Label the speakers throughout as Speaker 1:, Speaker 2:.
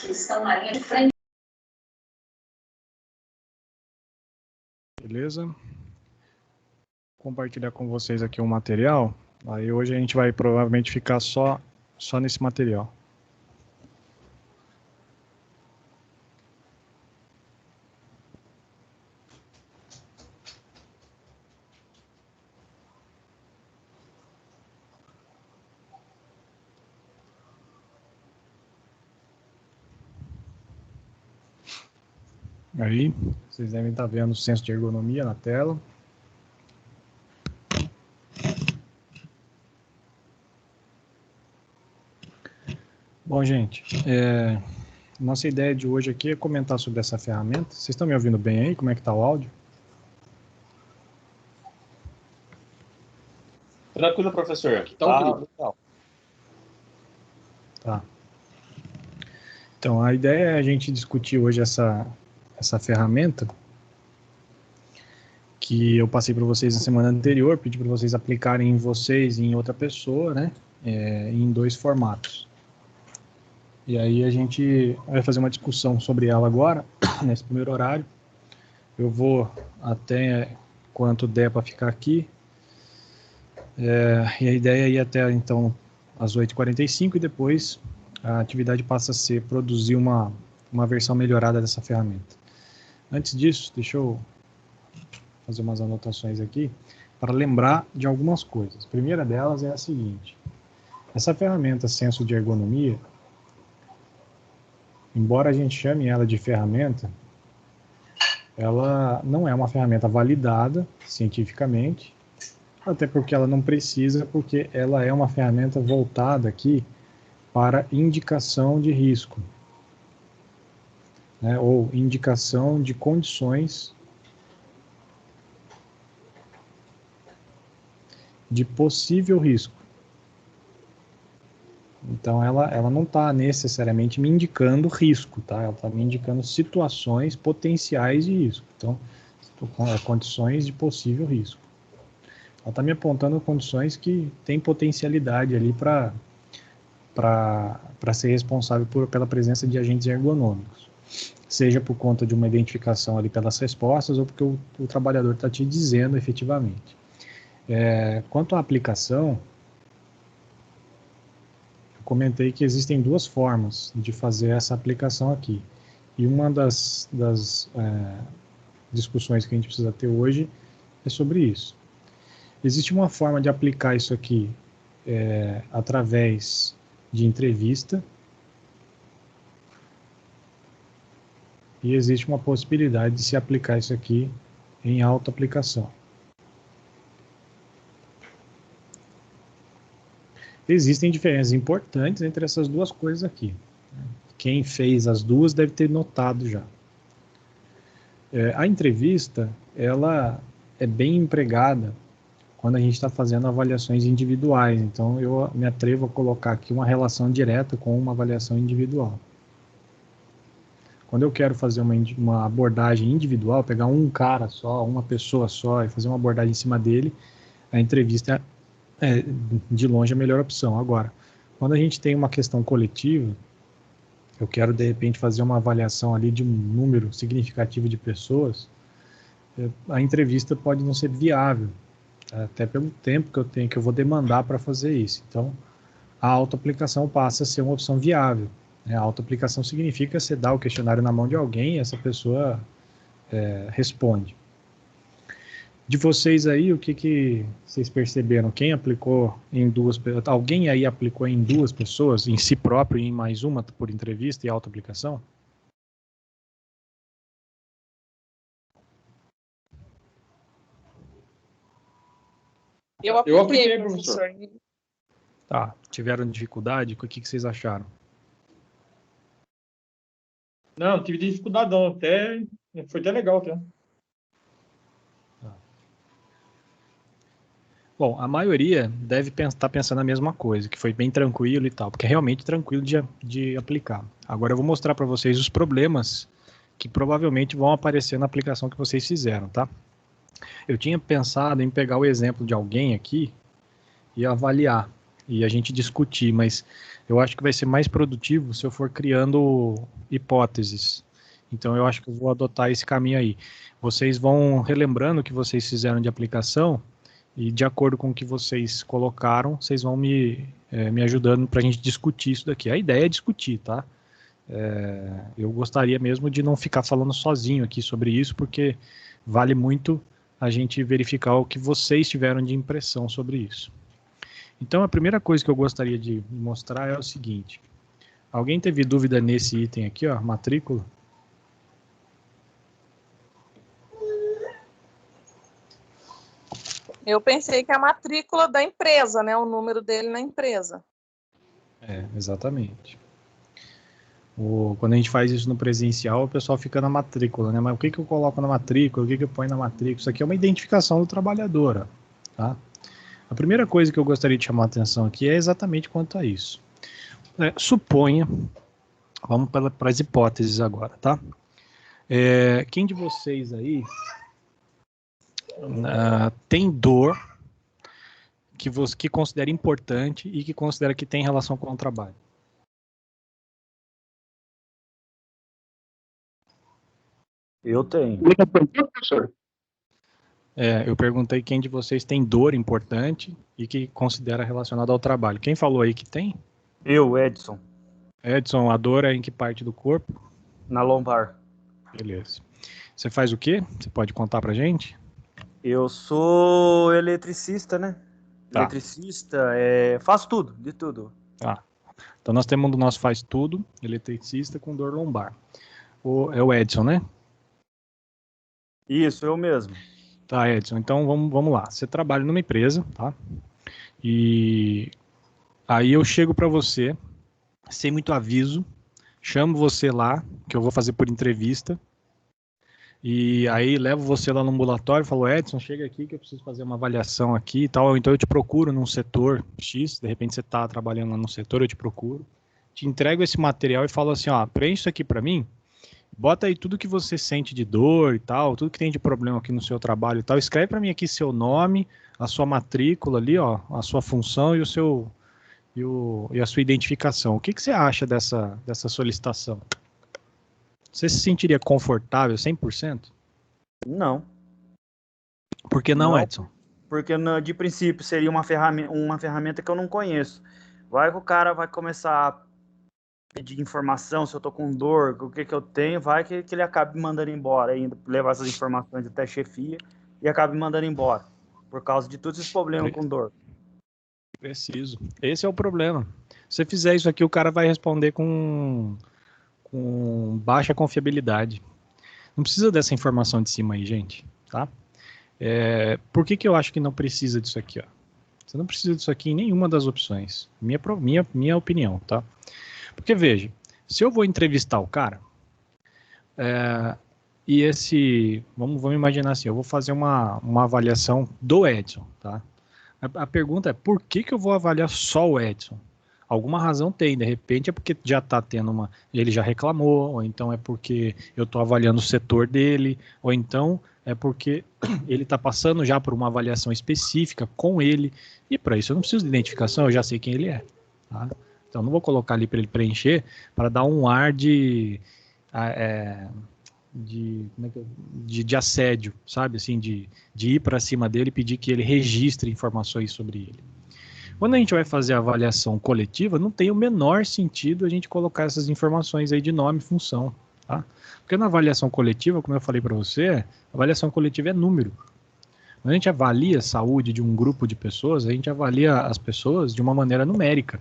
Speaker 1: que estão na linha de frente.
Speaker 2: Beleza? Vou compartilhar com vocês aqui um material. Aí hoje a gente vai provavelmente ficar só nesse material. Aí, vocês devem estar vendo o senso de ergonomia na tela. Bom, gente, nossa ideia de hoje aqui é comentar sobre essa ferramenta. Vocês estão me ouvindo bem aí? Como é que está o áudio?
Speaker 3: Tranquilo, professor. Aqui tá legal.
Speaker 2: Tá. Então, a ideia é a gente discutir hoje essa ferramenta que eu passei para vocês na semana anterior, pedi para vocês aplicarem em vocês e em outra pessoa, né, em 2 formatos. E aí a gente vai fazer uma discussão sobre ela agora, nesse primeiro horário. Eu vou até quanto der para ficar aqui. E a ideia é ir até, então, às 8h45 e depois a atividade passa a ser produzir uma versão melhorada dessa ferramenta. Antes disso, deixa eu fazer umas anotações aqui para lembrar de algumas coisas. A primeira delas é a seguinte: essa ferramenta senso de ergonomia, embora a gente chame ela de ferramenta, ela não é uma ferramenta validada cientificamente, até porque ela não precisa, porque ela é uma ferramenta voltada aqui para indicação de risco, né, ou indicação de condições de possível risco. Então, ela não está necessariamente me indicando risco, tá? Ela está me indicando situações potenciais de risco. Então, condições de possível risco. Ela está me apontando condições que têm potencialidade ali para ser responsável pela presença de agentes ergonômicos. Seja por conta de uma identificação ali pelas respostas ou porque o trabalhador está te dizendo efetivamente. Quanto à aplicação, eu comentei que existem 2 formas de fazer essa aplicação aqui. E uma das discussões que a gente precisa ter hoje é sobre isso. Existe uma forma de aplicar isso aqui através de entrevista, e existe uma possibilidade de se aplicar isso aqui em autoaplicação. Existem diferenças importantes entre essas 2 coisas aqui. Quem fez as 2 deve ter notado já. A entrevista, ela é bem empregada quando a gente está fazendo avaliações individuais. Então, eu me atrevo a colocar aqui uma relação direta com uma avaliação individual. Quando eu quero fazer uma abordagem individual, pegar um cara só, uma pessoa só, e fazer uma abordagem em cima dele, a entrevista é de longe a melhor opção. Agora, quando a gente tem uma questão coletiva, eu quero de repente fazer uma avaliação ali de um número significativo de pessoas, a entrevista pode não ser viável, até pelo tempo que eu tenho, que eu vou demandar para fazer isso. Então, a autoaplicação passa a ser uma opção viável. A autoaplicação significa você dar o questionário na mão de alguém e essa pessoa responde. De vocês aí, o que vocês perceberam? Quem aplicou em 2 pessoas? Alguém aí aplicou em 2 pessoas, em si próprio e em mais uma por entrevista e autoaplicação?
Speaker 3: Eu apliquei, professor.
Speaker 2: Tá, tiveram dificuldade? O que vocês acharam?
Speaker 4: Não tive dificuldade não, foi até legal até.
Speaker 2: Bom, a maioria deve estar pensando a mesma coisa, que foi bem tranquilo e tal, porque é realmente tranquilo de aplicar. Agora eu vou mostrar para vocês os problemas que provavelmente vão aparecer na aplicação que vocês fizeram, tá? Eu tinha pensado em pegar o exemplo de alguém aqui e avaliar. e a gente discutir, mas eu acho que vai ser mais produtivo se eu for criando hipóteses. Então eu acho que eu vou adotar esse caminho aí. Vocês vão relembrando o que vocês fizeram de aplicação e de acordo com o que vocês colocaram, vocês vão me ajudando para a gente discutir isso daqui. A ideia é discutir, tá? Eu gostaria mesmo de não ficar falando sozinho aqui sobre isso, porque vale muito a gente verificar o que vocês tiveram de impressão sobre isso. Então, a primeira coisa que eu gostaria de mostrar é o seguinte. Alguém teve dúvida nesse item aqui, ó, matrícula?
Speaker 1: Eu pensei que é a matrícula da empresa, né? O número dele na empresa.
Speaker 2: Exatamente. Quando a gente faz isso no presencial, o pessoal fica na matrícula, né? Mas o que eu coloco na matrícula? O que eu ponho na matrícula? Isso aqui é uma identificação do trabalhador, tá? A primeira coisa que eu gostaria de chamar a atenção aqui é exatamente quanto a isso. Suponha, vamos para as hipóteses agora, tá? Quem de vocês aí tem dor que considera importante e que considera que tem relação com o trabalho?
Speaker 5: Eu tenho.
Speaker 2: Eu perguntei quem de vocês tem dor importante e que considera relacionada ao trabalho. Quem falou aí que tem?
Speaker 5: Eu, Edson.
Speaker 2: Edson, a dor é em que parte do corpo?
Speaker 5: Na lombar.
Speaker 2: Beleza. Você faz o quê? Você pode contar pra gente?
Speaker 5: Eu sou eletricista, né?
Speaker 2: Tá.
Speaker 5: Eletricista, faço tudo, de tudo.
Speaker 2: Tá. Então nós temos o nosso faz tudo, eletricista com dor lombar. É o Edson, né?
Speaker 5: Isso, eu mesmo.
Speaker 2: Tá, Edson, então vamos lá. Você trabalha numa empresa, tá? E aí eu chego para você, sem muito aviso, chamo você lá, que eu vou fazer por entrevista, e aí levo você lá no ambulatório e falo, Edson, chega aqui que eu preciso fazer uma avaliação aqui e tal, então eu te procuro num setor X, de repente você está trabalhando lá no setor, eu te procuro, te entrego esse material e falo assim, ó, preenche isso aqui para mim, bota aí tudo que você sente de dor e tal, tudo que tem de problema aqui no seu trabalho e tal, escreve para mim aqui seu nome, a sua matrícula ali, ó, a sua função e e a sua identificação. O que você acha dessa solicitação? Você se sentiria confortável 100%?
Speaker 5: Não.
Speaker 2: Por que não, Edson?
Speaker 5: Porque de princípio seria uma ferramenta que eu não conheço. Vai que o cara vai começar a pedir informação, se eu tô com dor, o que eu tenho, vai que ele acabe me mandando embora ainda, levar essas informações até a chefia e acabe me mandando embora, por causa de todos esses problemas com dor.
Speaker 2: Preciso. Esse é o problema. Se você fizer isso aqui, o cara vai responder com baixa confiabilidade. Não precisa dessa informação de cima aí, gente, tá? Por que eu acho que não precisa disso aqui, ó? Você não precisa disso aqui em nenhuma das opções. Minha opinião, tá? Porque, veja, se eu vou entrevistar o cara, vamos imaginar assim, eu vou fazer uma avaliação do Edson, tá? A pergunta é, por que eu vou avaliar só o Edson? Alguma razão tem, de repente é porque já está tendo ele já reclamou, ou então é porque eu estou avaliando o setor dele, ou então é porque ele está passando já por uma avaliação específica com ele, e para isso eu não preciso de identificação, eu já sei quem ele é, tá? Então não vou colocar ali para ele preencher, para dar um ar de assédio, sabe, assim, de ir para cima dele e pedir que ele registre informações sobre ele. Quando a gente vai fazer a avaliação coletiva, não tem o menor sentido a gente colocar essas informações aí de nome e função, tá? Porque na avaliação coletiva, como eu falei para você, a avaliação coletiva é número. Quando a gente avalia a saúde de um grupo de pessoas, a gente avalia as pessoas de uma maneira numérica.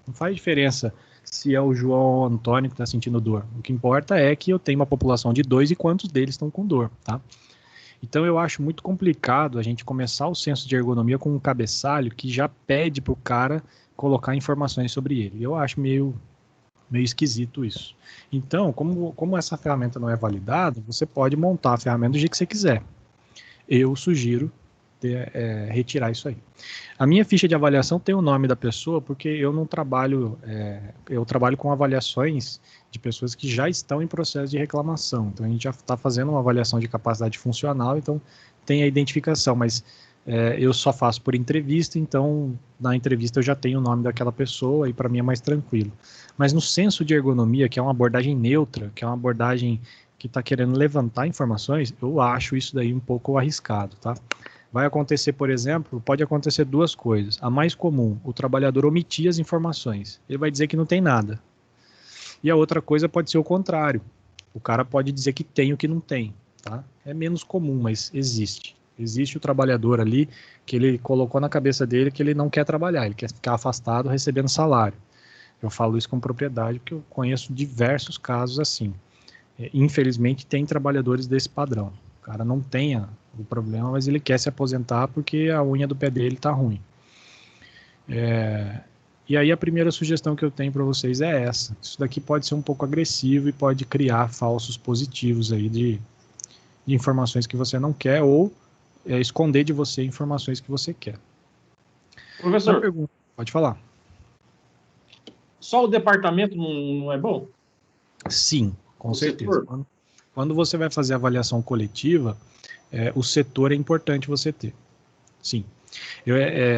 Speaker 2: Não faz diferença se é o João ou o Antônio que está sentindo dor. O que importa é que eu tenho uma população de 2 e quantos deles estão com dor, tá? Então eu acho muito complicado a gente começar o senso de ergonomia com um cabeçalho que já pede para o cara colocar informações sobre ele. Eu acho meio esquisito isso. Então, como essa ferramenta não é validada, você pode montar a ferramenta do jeito que você quiser. Eu sugiro retirar isso aí. A minha ficha de avaliação tem o nome da pessoa porque eu não trabalho, eu trabalho com avaliações de pessoas que já estão em processo de reclamação. Então a gente já está fazendo uma avaliação de capacidade funcional, então tem a identificação, mas eu só faço por entrevista, então na entrevista eu já tenho o nome daquela pessoa e para mim é mais tranquilo. Mas no senso de ergonomia, que é uma abordagem neutra, que é uma abordagem que está querendo levantar informações, eu acho isso daí um pouco arriscado, tá? Vai acontecer, por exemplo, pode acontecer duas coisas. A mais comum, o trabalhador omitir as informações. Ele vai dizer que não tem nada. E a outra coisa pode ser o contrário. O cara pode dizer que tem o que não tem, tá? É menos comum, mas existe. Existe o trabalhador ali que ele colocou na cabeça dele que ele não quer trabalhar, ele quer ficar afastado recebendo salário. Eu falo isso com propriedade porque eu conheço diversos casos assim. Infelizmente tem trabalhadores desse padrão. O cara não tem o problema, mas ele quer se aposentar porque a unha do pé dele está ruim. E aí a primeira sugestão que eu tenho para vocês é essa. Isso daqui pode ser um pouco agressivo e pode criar falsos positivos aí de informações que você não quer ou esconder de você informações que você quer.
Speaker 4: Professor,
Speaker 2: pode falar.
Speaker 4: Só o departamento não é bom?
Speaker 2: Sim, com certeza. Quando você vai fazer avaliação coletiva, o setor é importante você ter. Sim.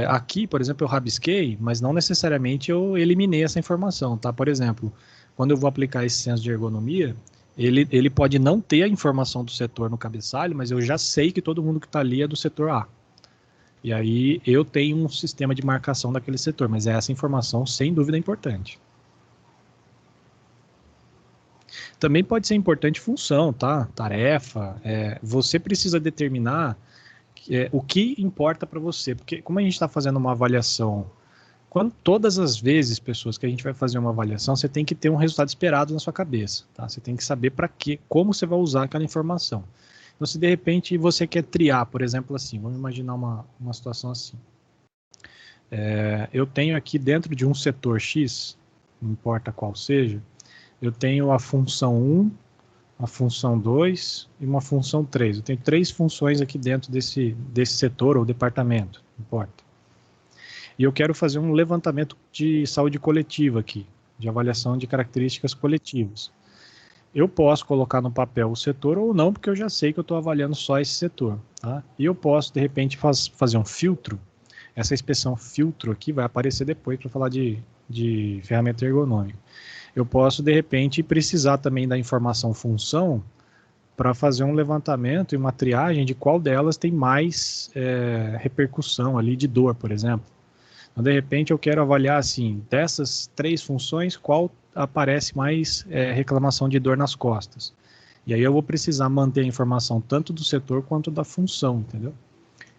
Speaker 2: Aqui, por exemplo, eu rabisquei, mas não necessariamente eu eliminei essa informação, tá? Por exemplo, quando eu vou aplicar esse senso de ergonomia, ele pode não ter a informação do setor no cabeçalho, mas eu já sei que todo mundo que está ali é do setor A. E aí eu tenho um sistema de marcação daquele setor, mas essa informação, sem dúvida, é importante. Também pode ser importante função, tá? Tarefa. Você precisa determinar o que importa para você, porque como a gente está fazendo uma avaliação, todas as vezes, pessoas, que a gente vai fazer uma avaliação, você tem que ter um resultado esperado na sua cabeça, tá? Você tem que saber para quê, como você vai usar aquela informação. Então, se de repente você quer triar, por exemplo, assim, vamos imaginar uma situação assim. Eu tenho aqui dentro de um setor X, não importa qual seja, eu tenho a função 1, a função 2 e uma função 3. Eu tenho 3 funções aqui dentro desse setor ou departamento, não importa. E eu quero fazer um levantamento de saúde coletiva aqui, de avaliação de características coletivas. Eu posso colocar no papel o setor ou não, porque eu já sei que eu estou avaliando só esse setor, tá? E eu posso, de repente, fazer um filtro. Essa expressão filtro aqui vai aparecer depois para falar de ferramenta ergonômica. Eu posso, de repente, precisar também da informação função para fazer um levantamento e uma triagem de qual delas tem mais repercussão ali de dor, por exemplo. Então, de repente, eu quero avaliar, assim, dessas 3 funções, qual aparece mais reclamação de dor nas costas. E aí eu vou precisar manter a informação tanto do setor quanto da função, entendeu?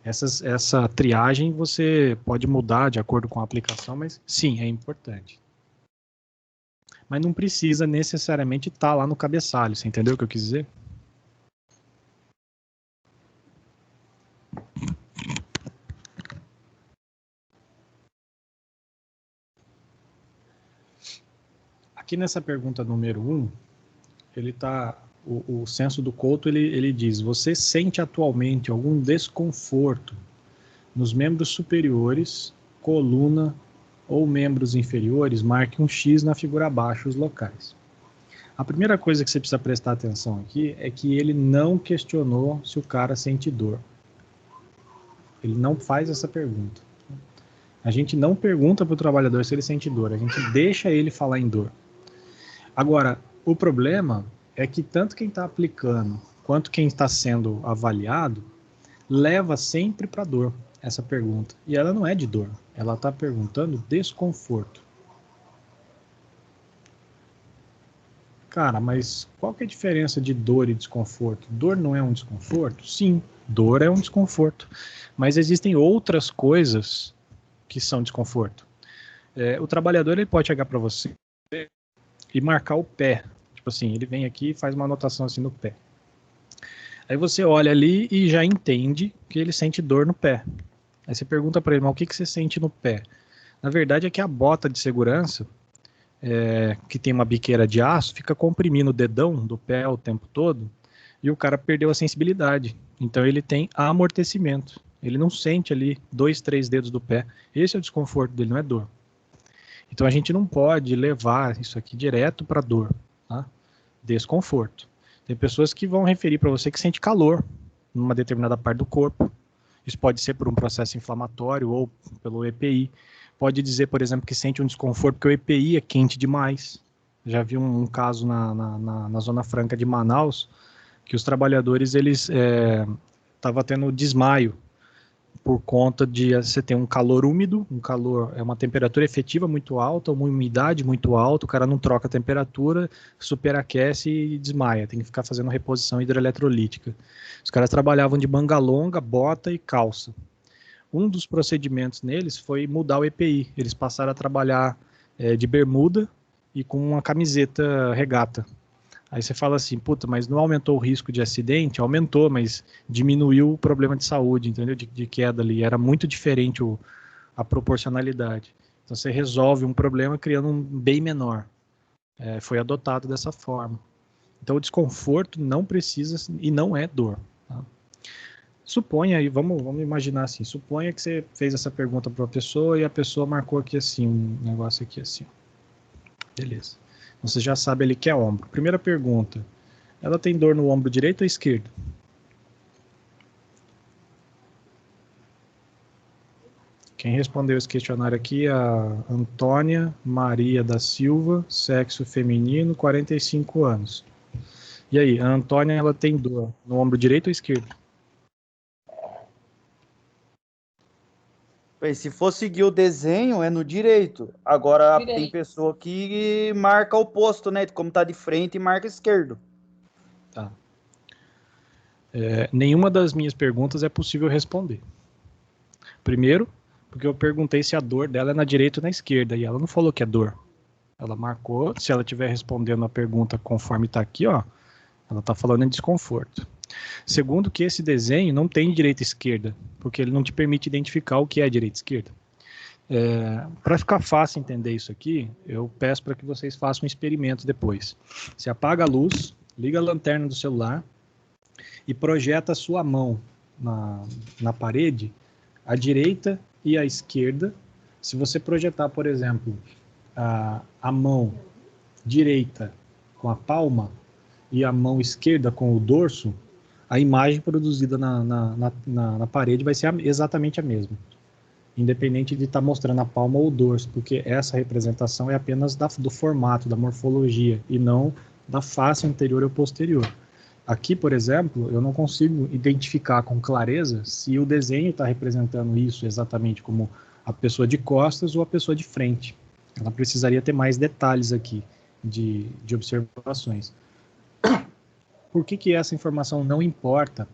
Speaker 2: Essa triagem você pode mudar de acordo com a aplicação, mas sim, é importante. Mas não precisa necessariamente estar lá no cabeçalho, você entendeu o que eu quis dizer? Aqui nessa pergunta número 1, o senso do Couto, ele diz: você sente atualmente algum desconforto nos membros superiores, coluna ou membros inferiores? Marque um X na figura abaixo os locais. A primeira coisa que você precisa prestar atenção aqui é que ele não questionou se o cara sente dor. Ele não faz essa pergunta. A gente não pergunta para o trabalhador se ele sente dor, a gente deixa ele falar em dor. Agora, o problema é que tanto quem está aplicando quanto quem está sendo avaliado leva sempre para dor essa pergunta. E ela não é de dor, ela está perguntando desconforto. Cara, mas qual que é a diferença de dor e desconforto? Dor não é um desconforto? Sim, dor é um desconforto. Mas existem outras coisas que são desconforto. O trabalhador ele pode chegar para você e marcar o pé. Tipo assim, ele vem aqui e faz uma anotação assim no pé. Aí você olha ali e já entende que ele sente dor no pé. Aí você pergunta para ele, mas o que você sente no pé? Na verdade é que a bota de segurança, que tem uma biqueira de aço, fica comprimindo o dedão do pé o tempo todo e o cara perdeu a sensibilidade. Então ele tem amortecimento. Ele não sente ali 2, 3 dedos do pé. Esse é o desconforto dele, não é dor. Então a gente não pode levar isso aqui direto para dor, tá? Desconforto. Tem pessoas que vão referir para você que sente calor numa determinada parte do corpo. Isso pode ser por um processo inflamatório ou pelo EPI. Pode dizer, por exemplo, que sente um desconforto porque o EPI é quente demais. Já vi um caso na Zona Franca de Manaus, que os trabalhadores, eles estavam tendo desmaio por conta de você ter um calor úmido, uma temperatura efetiva muito alta, uma umidade muito alta, o cara não troca a temperatura, superaquece e desmaia, tem que ficar fazendo reposição hidroeletrolítica. Os caras trabalhavam de manga longa, bota e calça. Um dos procedimentos neles foi mudar o EPI, eles passaram a trabalhar de bermuda e com uma camiseta regata. Aí você fala assim, puta, mas não aumentou o risco de acidente? Aumentou, mas diminuiu o problema de saúde, entendeu? De queda ali. Era muito diferente a proporcionalidade. Então você resolve um problema criando um bem menor. Foi adotado dessa forma. Então o desconforto não precisa e não é dor. Tá? Suponha aí, vamos imaginar assim, suponha que você fez essa pergunta para a pessoa e a pessoa marcou aqui assim, um negócio aqui assim. Beleza. Você já sabe ali que é ombro. Primeira pergunta, ela tem dor no ombro direito ou esquerdo? Quem respondeu esse questionário aqui é a Antônia Maria da Silva, sexo feminino, 45 anos. E aí, a Antônia, ela tem dor no ombro direito ou esquerdo?
Speaker 5: Se for seguir o desenho, é no direito. Agora,
Speaker 1: Direito.
Speaker 5: tem pessoa que marca o oposto, né? Como tá de frente, marca esquerdo.
Speaker 2: Tá. Nenhuma das minhas perguntas é possível responder. Primeiro, porque eu perguntei se a dor dela é na direita ou na esquerda, e ela não falou que é dor. Ela marcou, se ela estiver respondendo a pergunta conforme está aqui, ó, ela está falando em desconforto. Segundo, que esse desenho não tem direita e esquerda, porque ele não te permite identificar o que é direita e esquerda. Para ficar fácil entender isso aqui, eu peço para que vocês façam um experimento depois. Você apaga a luz, liga a lanterna do celular e projeta a sua mão na parede, à direita e à esquerda. Se você projetar, por exemplo, a mão direita com a palma e a mão esquerda com o dorso, a imagem produzida na parede vai ser exatamente a mesma, independente de estar mostrando a palma ou o dorso, porque essa representação é apenas do formato, da morfologia, e não da face anterior ou posterior. Aqui, por exemplo, eu não consigo identificar com clareza se o desenho está representando isso exatamente como a pessoa de costas ou a pessoa de frente. Ela precisaria ter mais detalhes aqui de observações. Por que essa informação não importa?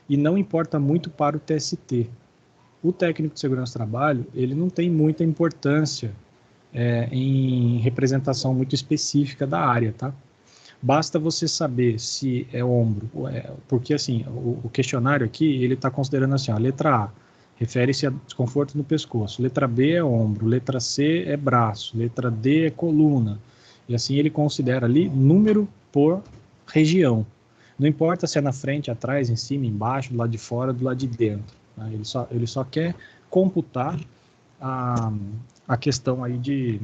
Speaker 2: E não importa muito para o TST. O técnico de segurança do trabalho, ele não tem muita importância em representação muito específica da área, tá? Basta você saber se é ombro, porque assim, o questionário aqui, ele está considerando assim, a letra A refere-se a desconforto no pescoço, letra B é ombro, letra C é braço, letra D é coluna, e assim ele considera ali número por região. Não importa se é na frente, atrás, em cima, embaixo, do lado de fora, do lado de dentro. Né? Ele só quer computar a questão aí de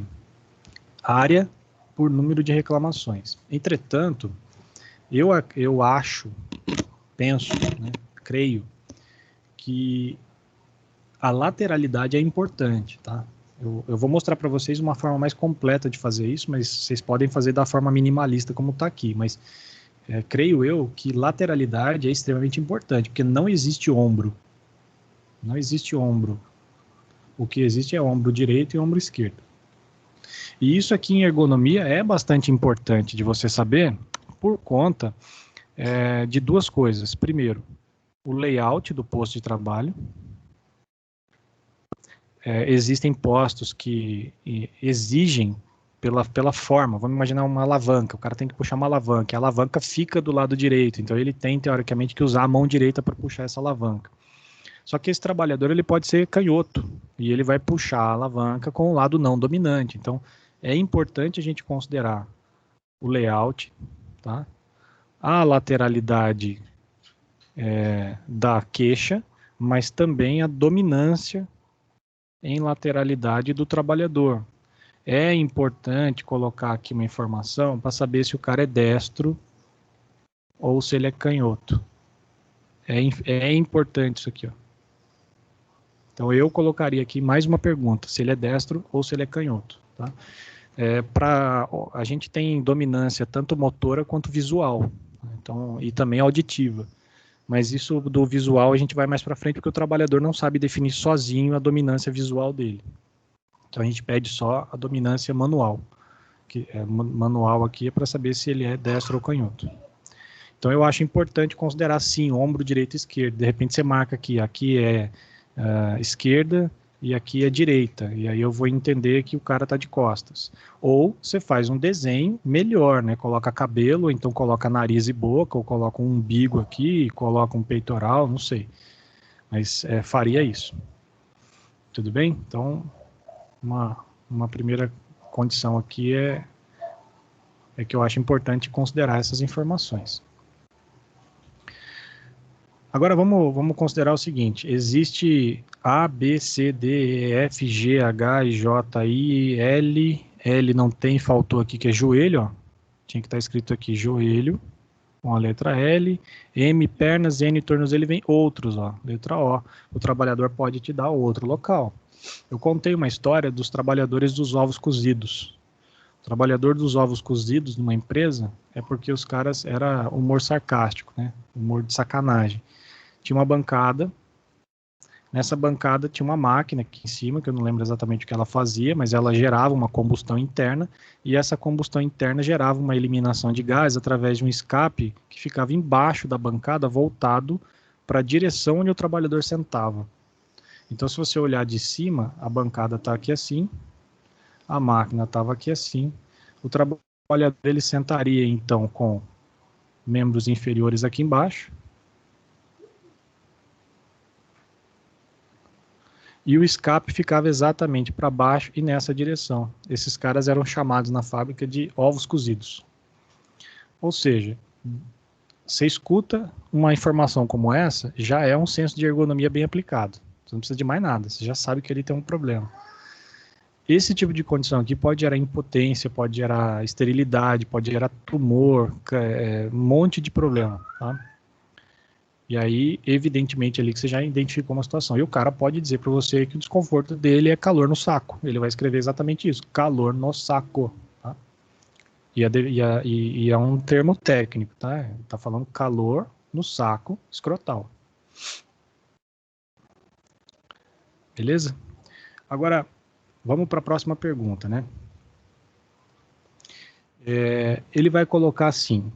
Speaker 2: área por número de reclamações. Entretanto, eu acho, penso, né, creio, que a lateralidade é importante, tá? Eu vou mostrar para vocês uma forma mais completa de fazer isso, mas vocês podem fazer da forma minimalista como está aqui, mas creio eu que lateralidade é extremamente importante, porque não existe ombro. Não existe ombro. O que existe é ombro direito e ombro esquerdo. E isso aqui em ergonomia é bastante importante de você saber por conta de duas coisas. Primeiro, o layout do posto de trabalho. Existem postos que exigem pela forma, vamos imaginar uma alavanca, o cara tem que puxar uma alavanca, a alavanca fica do lado direito, então ele tem, teoricamente, que usar a mão direita para puxar essa alavanca. Só que esse trabalhador, ele pode ser canhoto, e ele vai puxar a alavanca com o lado não dominante, então é importante a gente considerar o layout, tá? A lateralidade da queixa, mas também a dominância em lateralidade do trabalhador. É importante colocar aqui uma informação para saber se o cara é destro ou se ele é canhoto. É importante isso aqui, ó. Então, eu colocaria aqui mais uma pergunta, se ele é destro ou se ele é canhoto. Tá? A gente tem dominância tanto motora quanto visual, então, e também auditiva. Mas isso do visual a gente vai mais para frente, porque o trabalhador não sabe definir sozinho a dominância visual dele. Então, a gente pede só a dominância manual. Que é manual aqui é para saber se ele é destro ou canhoto. Então, eu acho importante considerar, sim, ombro direito e esquerdo. De repente, você marca aqui é esquerda e aqui é direita. E aí eu vou entender que o cara está de costas. Ou você faz um desenho melhor, né? Coloca cabelo, ou então coloca nariz e boca, ou coloca um umbigo aqui, coloca um peitoral, não sei. Mas faria isso. Tudo bem? Então, uma primeira condição aqui é que eu acho importante considerar essas informações. Agora vamos considerar o seguinte, existe A, B, C, D, E, F, G, H, I, J, I, L não tem, faltou aqui que é joelho, ó. Tinha que estar escrito aqui joelho, com a letra L, M, pernas, N, tornozelo, vem outros, ó, letra O. O trabalhador pode te dar outro local. Eu contei uma história dos trabalhadores dos ovos cozidos. O trabalhador dos ovos cozidos numa empresa é porque os caras era humor sarcástico, né? Humor de sacanagem. Tinha uma bancada, nessa bancada tinha uma máquina aqui em cima, que eu não lembro exatamente o que ela fazia, mas ela gerava uma combustão interna, e essa combustão interna gerava uma eliminação de gás através de um escape que ficava embaixo da bancada, voltado para a direção onde o trabalhador sentava. Então, se você olhar de cima, a bancada está aqui assim, a máquina estava aqui assim, o trabalhador ele sentaria, então, com membros inferiores aqui embaixo, e o escape ficava exatamente para baixo e nessa direção. Esses caras eram chamados na fábrica de ovos cozidos. Ou seja, você escuta uma informação como essa, já é um senso de ergonomia bem aplicado. Você não precisa de mais nada, você já sabe que ele tem um problema. Esse tipo de condição aqui pode gerar impotência, pode gerar esterilidade, pode gerar tumor, um monte de problema, tá? E aí, evidentemente, ali que você já identificou uma situação. E o cara pode dizer para você que o desconforto dele é calor no saco. Ele vai escrever exatamente isso, calor no saco. Tá? E é um termo técnico, tá? Ele está falando calor no saco escrotal. Beleza? Agora, vamos para a próxima pergunta, né? Ele vai colocar assim,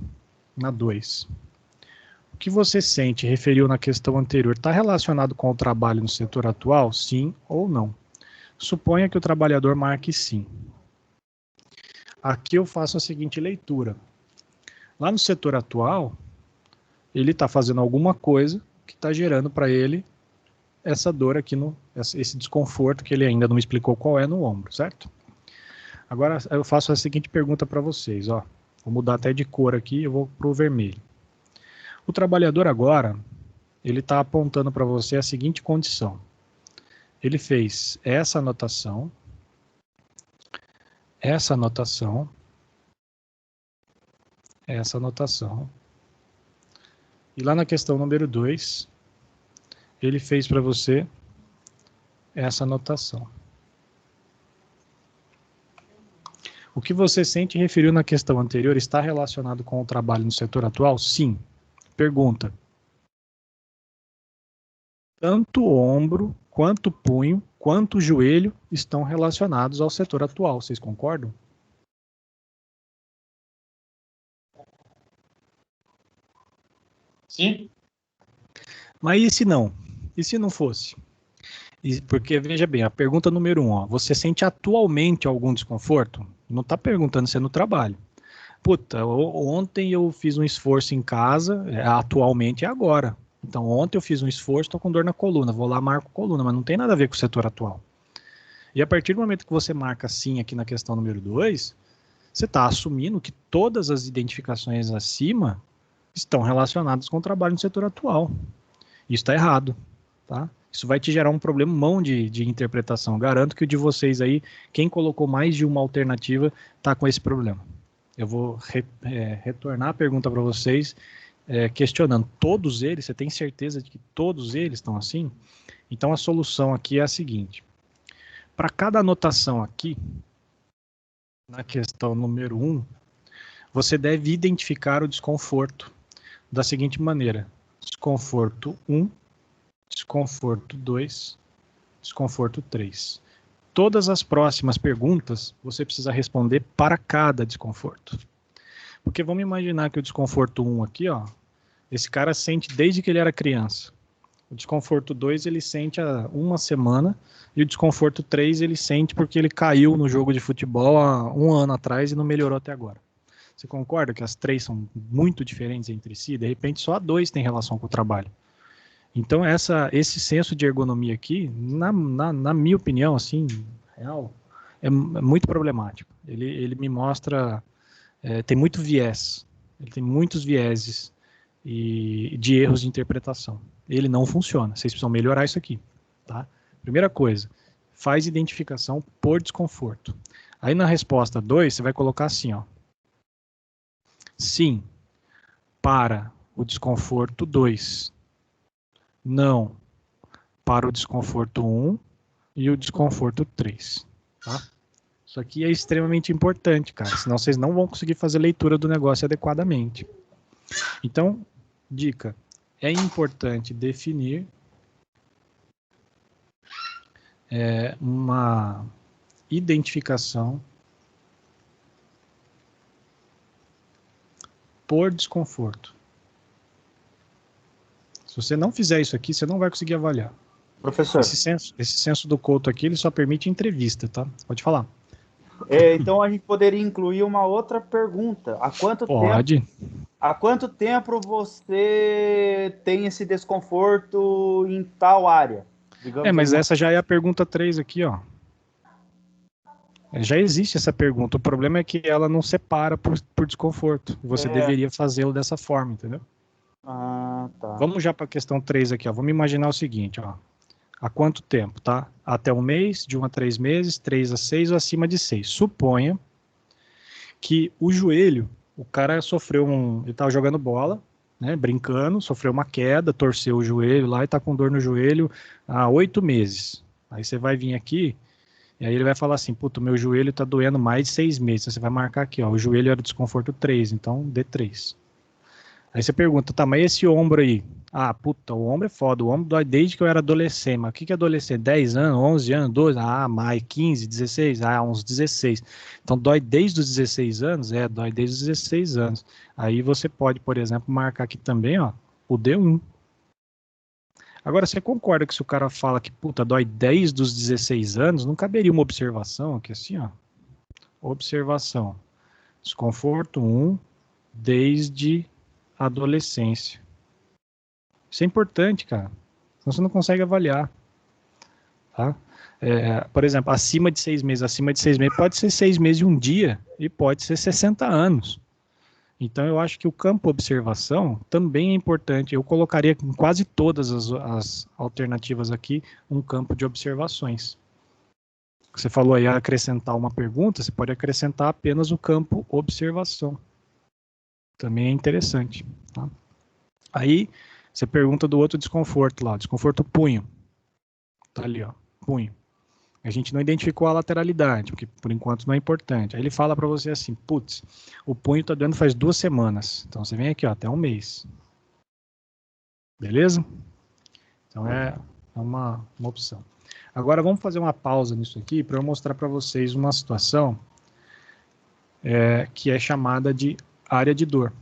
Speaker 2: na 2. O que você sente, referiu na questão anterior, está relacionado com o trabalho no setor atual? Sim ou não? Suponha que o trabalhador marque sim. Aqui eu faço a seguinte leitura. Lá no setor atual, ele está fazendo alguma coisa que está gerando para ele essa dor aqui, esse desconforto que ele ainda não me explicou qual é no ombro, certo? Agora eu faço a seguinte pergunta para vocês, ó. Vou mudar até de cor aqui, eu vou para o vermelho. O trabalhador agora, ele está apontando para você a seguinte condição. Ele fez essa anotação, essa anotação, essa anotação. E lá na questão número 2, ele fez para você essa anotação. O que você sente, referiu na questão anterior, está relacionado com o trabalho no setor atual? Sim. Pergunta. Tanto o ombro, quanto o punho, quanto o joelho estão relacionados ao setor atual. Vocês concordam?
Speaker 3: Sim.
Speaker 2: Mas e se não? E se não fosse? Porque, veja bem, a pergunta número 1, ó, você sente atualmente algum desconforto? Não está perguntando se é no trabalho. Puta, ontem eu fiz um esforço em casa, atualmente é agora. Então, ontem eu fiz um esforço, estou com dor na coluna, vou lá, marco coluna, mas não tem nada a ver com o setor atual. E a partir do momento que você marca sim aqui na questão número 2, você está assumindo que todas as identificações acima estão relacionadas com o trabalho no setor atual. Isso está errado, tá? Isso vai te gerar um problemão de interpretação. Garanto que o de vocês aí, quem colocou mais de uma alternativa, está com esse problema. Eu vou retornar a pergunta para vocês questionando todos eles, você tem certeza de que todos eles estão assim? Então a solução aqui é a seguinte: para cada anotação aqui, na questão número 1, você deve identificar o desconforto da seguinte maneira: desconforto 1, desconforto 2, desconforto 3. Todas as próximas perguntas você precisa responder para cada desconforto. Porque vamos imaginar que o desconforto 1 aqui, ó, esse cara sente desde que ele era criança. O desconforto 2 ele sente há uma semana, e o desconforto 3 ele sente porque ele caiu no jogo de futebol há um ano atrás e não melhorou até agora. Você concorda que as 3 são muito diferentes entre si? De repente só a 2 tem relação com o trabalho. Então esse senso de ergonomia aqui, na minha opinião, assim, real, é muito problemático. Ele me mostra, tem muito viés, ele tem muitos vieses e de erros de interpretação. Ele não funciona, vocês precisam melhorar isso aqui, tá? Primeira coisa, faz identificação por desconforto. Aí na resposta 2, você vai colocar assim, ó. Sim, para o desconforto 2. Não, para o desconforto 1 e o desconforto 3, tá? Isso aqui é extremamente importante, cara, senão vocês não vão conseguir fazer leitura do negócio adequadamente. Então, dica, é importante definir uma identificação por desconforto. Se você não fizer isso aqui, você não vai conseguir avaliar.
Speaker 5: Professor.
Speaker 2: Esse senso do Couto aqui, ele só permite entrevista, tá? Pode falar.
Speaker 5: Então a gente poderia incluir uma outra pergunta. Há quanto tempo você tem esse desconforto em tal área?
Speaker 2: Mas essa já é a pergunta 3 aqui, ó. Já existe essa pergunta. O problema é que ela não separa por desconforto. Você deveria fazê-lo dessa forma, entendeu?
Speaker 5: Ah, tá.
Speaker 2: Vamos já para a questão 3 aqui, ó. Vamos imaginar o seguinte, ó. Há quanto tempo, tá? Até um mês, de 1 a 3 meses, 3 a 6 ou acima de 6. Suponha que o joelho, o cara sofreu ele estava jogando bola, né, brincando, sofreu uma queda, torceu o joelho lá e está com dor no joelho há 8 meses. Aí você vai vir aqui, e aí ele vai falar assim, puto, meu joelho está doendo mais de 6 meses. Você vai marcar aqui, ó, o joelho era desconforto 3, então D3. Aí você pergunta, tá, mas esse ombro aí? Ah, puta, o ombro é foda, o ombro dói desde que eu era adolescente. Mas o que é adolescente? 10 anos, 11 anos, 12? Ah, mais 15, 16? Ah, uns 16. Então dói desde os 16 anos? Dói desde os 16 anos. Aí você pode, por exemplo, marcar aqui também, ó, o D1. Agora, você concorda que se o cara fala que, puta, dói desde os 16 anos, não caberia uma observação aqui assim, ó? Observação. Desconforto 1, desde adolescência. Isso é importante, cara. Senão você não consegue avaliar. Tá? Por exemplo, acima de 6 meses. Acima de 6 meses pode ser 6 meses e um dia e pode ser 60 anos. Então eu acho que o campo observação também é importante. Eu colocaria em quase todas as alternativas aqui um campo de observações. Você falou aí acrescentar uma pergunta, você pode acrescentar apenas o campo observação. Também é interessante. Tá? Aí você pergunta do outro desconforto lá, desconforto punho. Tá ali, ó, punho. A gente não identificou a lateralidade, porque por enquanto não é importante. Aí ele fala para você assim, putz, o punho tá doendo faz 2 semanas. Então você vem aqui, ó, até um mês. Beleza? Então é uma opção. Agora vamos fazer uma pausa nisso aqui para eu mostrar para vocês uma situação que é chamada de área de dor.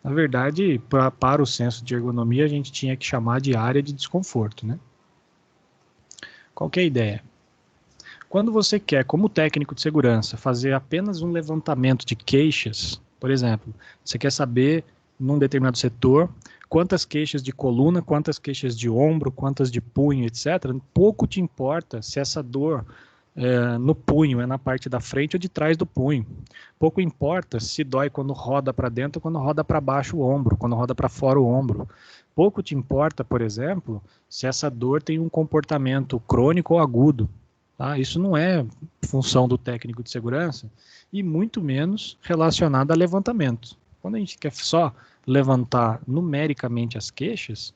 Speaker 2: Na verdade, para o senso de ergonomia, a gente tinha que chamar de área de desconforto, né? Qual que é a ideia? Quando você quer, como técnico de segurança, fazer apenas um levantamento de queixas, por exemplo, você quer saber, num determinado setor, quantas queixas de coluna, quantas queixas de ombro, quantas de punho, etc., pouco te importa se essa dor no punho, na parte da frente ou de trás do punho. Pouco importa se dói quando roda para dentro ou quando roda para baixo o ombro, quando roda para fora o ombro. Pouco te importa, por exemplo, se essa dor tem um comportamento crônico ou agudo. Tá? Isso não é função do técnico de segurança e muito menos relacionado a levantamento. Quando a gente quer só levantar numericamente as queixas,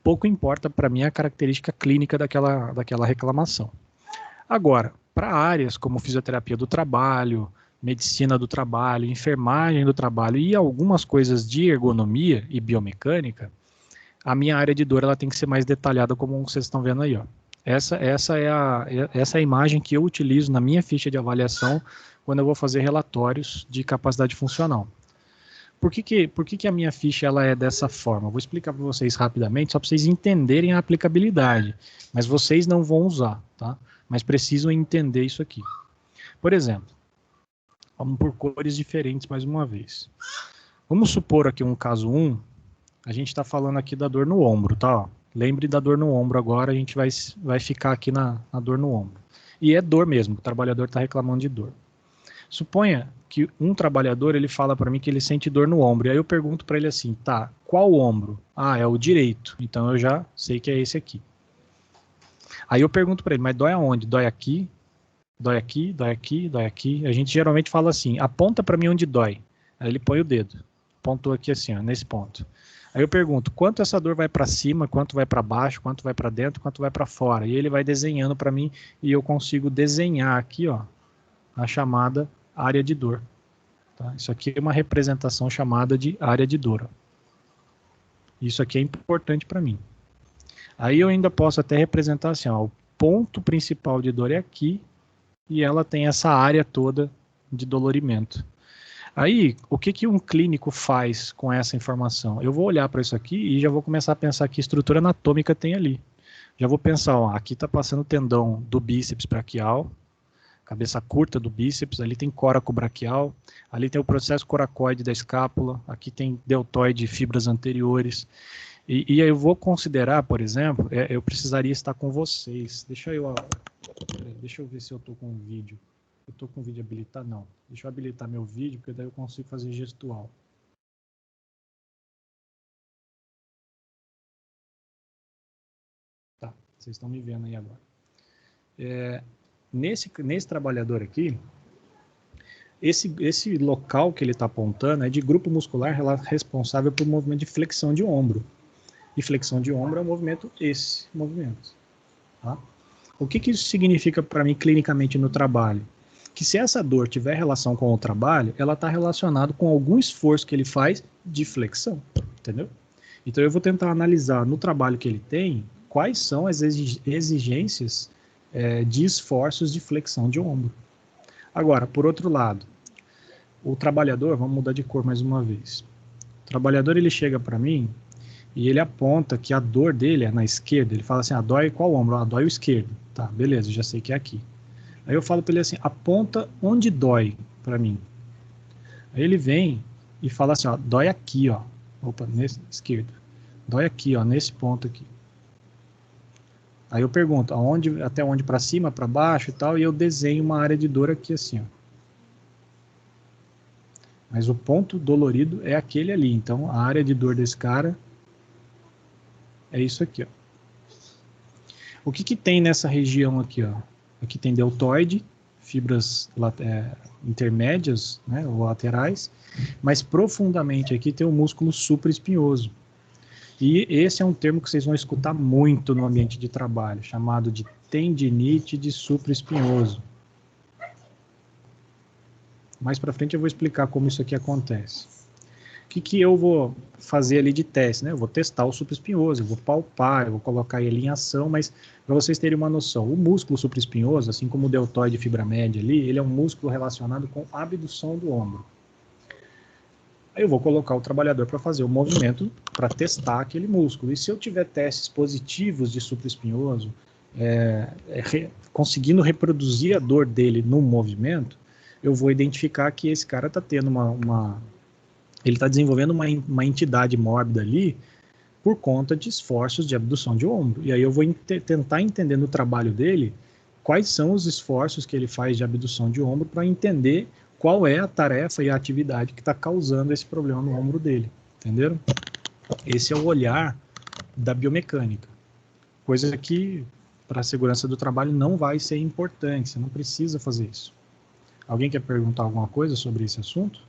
Speaker 2: pouco importa para mim a característica clínica daquela reclamação. Agora, para áreas como fisioterapia do trabalho, medicina do trabalho, enfermagem do trabalho e algumas coisas de ergonomia e biomecânica, a minha área de dor ela tem que ser mais detalhada, como vocês estão vendo aí, ó. Essa é a imagem que eu utilizo na minha ficha de avaliação quando eu vou fazer relatórios de capacidade funcional. Por que a minha ficha ela é dessa forma? Vou explicar para vocês rapidamente, só para vocês entenderem a aplicabilidade. Mas vocês não vão usar, tá? Mas precisam entender isso aqui. Por exemplo, vamos por cores diferentes mais uma vez. Vamos supor aqui um caso 1, a gente está falando aqui da dor no ombro, tá? Lembre da dor no ombro agora, a gente vai ficar aqui na dor no ombro. E é dor mesmo, o trabalhador está reclamando de dor. Suponha que um trabalhador, ele fala para mim que ele sente dor no ombro, e aí eu pergunto para ele assim, tá, qual ombro? Ah, é o direito, então eu já sei que é esse aqui. Aí eu pergunto para ele, mas dói aonde? Dói aqui? Dói aqui? Dói aqui? Dói aqui? A gente geralmente fala assim, aponta para mim onde dói. Aí ele põe o dedo, apontou aqui assim, ó, nesse ponto. Aí eu pergunto, quanto essa dor vai para cima, quanto vai para baixo, quanto vai para dentro, quanto vai para fora? E ele vai desenhando para mim e eu consigo desenhar aqui, ó, a chamada área de dor. Tá? Isso aqui é uma representação chamada de área de dor. Ó. Isso aqui é importante para mim. Aí eu ainda posso até representar assim, ó, o ponto principal de dor é aqui e ela tem essa área toda de dolorimento. Aí, o que um clínico faz com essa informação? Eu vou olhar para isso aqui e já vou começar a pensar que estrutura anatômica tem ali. Já vou pensar, ó, aqui está passando o tendão do bíceps braquial, cabeça curta do bíceps, ali tem coraco braquial, ali tem o processo coracoide da escápula, aqui tem deltoide, fibras anteriores. E aí eu vou considerar, por exemplo, eu precisaria estar com vocês. Deixa eu ver se eu estou com um vídeo. Eu estou com o vídeo habilitado? Não. Deixa eu habilitar meu vídeo, porque daí eu consigo fazer gestual. Tá, vocês estão me vendo aí agora. Nesse trabalhador aqui, esse local que ele está apontando é de grupo muscular responsável por movimento de flexão de ombro. E flexão de ombro é o movimento, esse movimento. Tá? O que isso significa para mim clinicamente no trabalho? Que se essa dor tiver relação com o trabalho, ela está relacionada com algum esforço que ele faz de flexão, entendeu? Então eu vou tentar analisar no trabalho que ele tem, quais são as exigências de esforços de flexão de ombro. Agora, por outro lado, o trabalhador, vamos mudar de cor mais uma vez. O trabalhador, ele chega para mim e ele aponta que a dor dele é na esquerda, ele fala assim, dói qual ombro? Ah, dói o esquerdo. Tá, beleza, já sei que é aqui. Aí eu falo para ele assim, aponta onde dói para mim. Aí ele vem e fala assim, ó, dói aqui, ó. Opa, nesse esquerdo. Dói aqui, ó, nesse ponto aqui. Aí eu pergunto, até onde para cima, para baixo e tal, e eu desenho uma área de dor aqui assim, ó. Mas o ponto dolorido é aquele ali, então a área de dor desse cara é isso aqui, ó. O que tem nessa região aqui, ó? Aqui tem deltoide, fibras intermédias, né, ou laterais, mas profundamente aqui tem o músculo supraespinhoso. E esse é um termo que vocês vão escutar muito no ambiente de trabalho, chamado de tendinite de supraespinhoso. Mais para frente eu vou explicar como isso aqui acontece. O que eu vou fazer ali de teste, né? Eu vou testar o supraespinhoso, eu vou palpar, eu vou colocar ele em ação, mas para vocês terem uma noção, o músculo supraespinhoso, assim como o deltoide e fibra média ali, ele é um músculo relacionado com a abdução do ombro. Aí eu vou colocar o trabalhador para fazer o movimento para testar aquele músculo. E se eu tiver testes positivos de supraespinhoso, conseguindo reproduzir a dor dele no movimento, eu vou identificar que esse cara está tendo ele está desenvolvendo uma entidade mórbida ali por conta de esforços de abdução de ombro. E aí eu vou tentar entender no trabalho dele quais são os esforços que ele faz de abdução de ombro para entender qual é a tarefa e a atividade que está causando esse problema no ombro dele. Entenderam? Esse é o olhar da biomecânica. Coisa que para a segurança do trabalho não vai ser importante, você não precisa fazer isso. Alguém quer perguntar alguma coisa sobre esse assunto?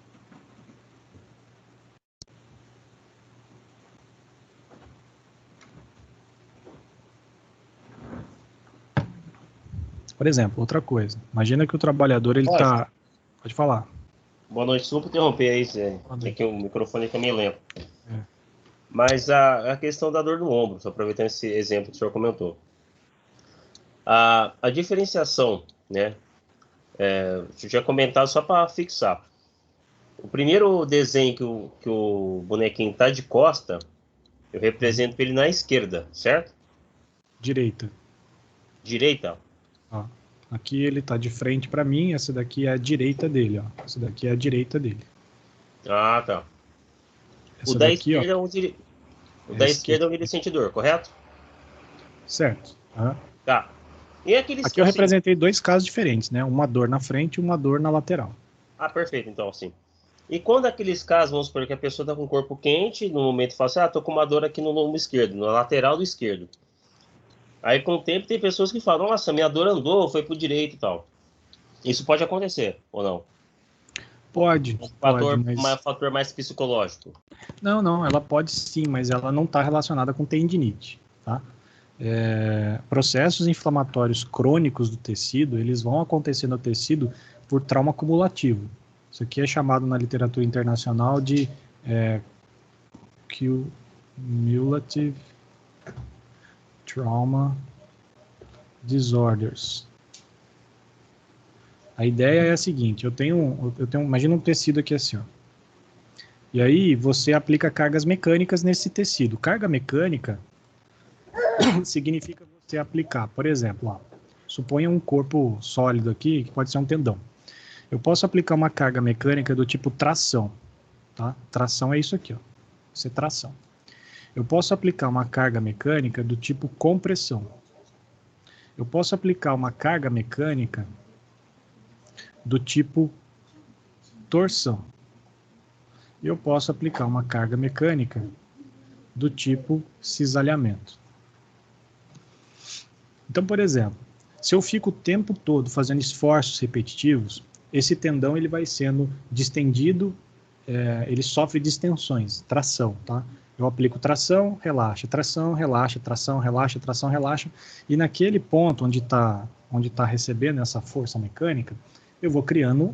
Speaker 2: Por exemplo, outra coisa. Imagina que o trabalhador, ele está... Pode falar.
Speaker 6: Boa noite, desculpa interromper aí, Zé. Aqui o microfone é meio lento. Mas a questão da dor no ombro, só aproveitando esse exemplo que o senhor comentou. A diferenciação, né? Eu tinha comentado só para fixar. O primeiro desenho que o bonequinho está de costa, eu represento ele na esquerda, certo?
Speaker 2: Direita.
Speaker 6: Direita?
Speaker 2: Ó, aqui ele está de frente para mim, essa daqui é a direita dele, ó. Essa daqui é a direita dele.
Speaker 6: Ah, tá.
Speaker 2: Essa
Speaker 6: O da
Speaker 2: daqui,
Speaker 6: esquerda,
Speaker 2: ó,
Speaker 6: o da esquerda é o sentidor, correto?
Speaker 2: certo.
Speaker 6: Tá. E aqueles
Speaker 2: Aqui eu representei dois casos diferentes, né? Uma dor na frente e uma dor na lateral.
Speaker 6: Ah, perfeito, então, sim. E quando aqueles casos, vamos supor que a pessoa está com o corpo quente, no momento fala assim, tô com uma dor aqui no lombo esquerdo, na lateral do esquerdo. Aí, com o tempo, tem pessoas que falam, nossa, minha dor andou, foi pro direito e tal. Isso pode acontecer, ou não?
Speaker 2: Pode,
Speaker 6: Fator mais psicológico.
Speaker 2: Não, ela pode sim, mas ela não está relacionada com tendinite, tá? Processos inflamatórios crônicos do tecido, eles vão acontecer no tecido por trauma cumulativo. Isso aqui é chamado na literatura internacional de cumulative trauma disorders. A ideia é a seguinte, eu tenho, imagina um tecido aqui assim, ó. E aí você aplica cargas mecânicas nesse tecido. Carga mecânica significa você aplicar, por exemplo, ó, suponha um corpo sólido aqui, que pode ser um tendão. Eu posso aplicar uma carga mecânica do tipo tração, tá? Tração é isso aqui, ó. Isso é tração. Eu posso aplicar uma carga mecânica do tipo compressão. Eu posso aplicar uma carga mecânica do tipo torção. E eu posso aplicar uma carga mecânica do tipo cisalhamento. Então, por exemplo, se eu fico o tempo todo fazendo esforços repetitivos, esse tendão ele vai sendo distendido, ele sofre distensões, tração, tá? Eu aplico tração, relaxa, tração, relaxa, tração, relaxa, tração, relaxa, e naquele ponto onde tá recebendo essa força mecânica, eu vou criando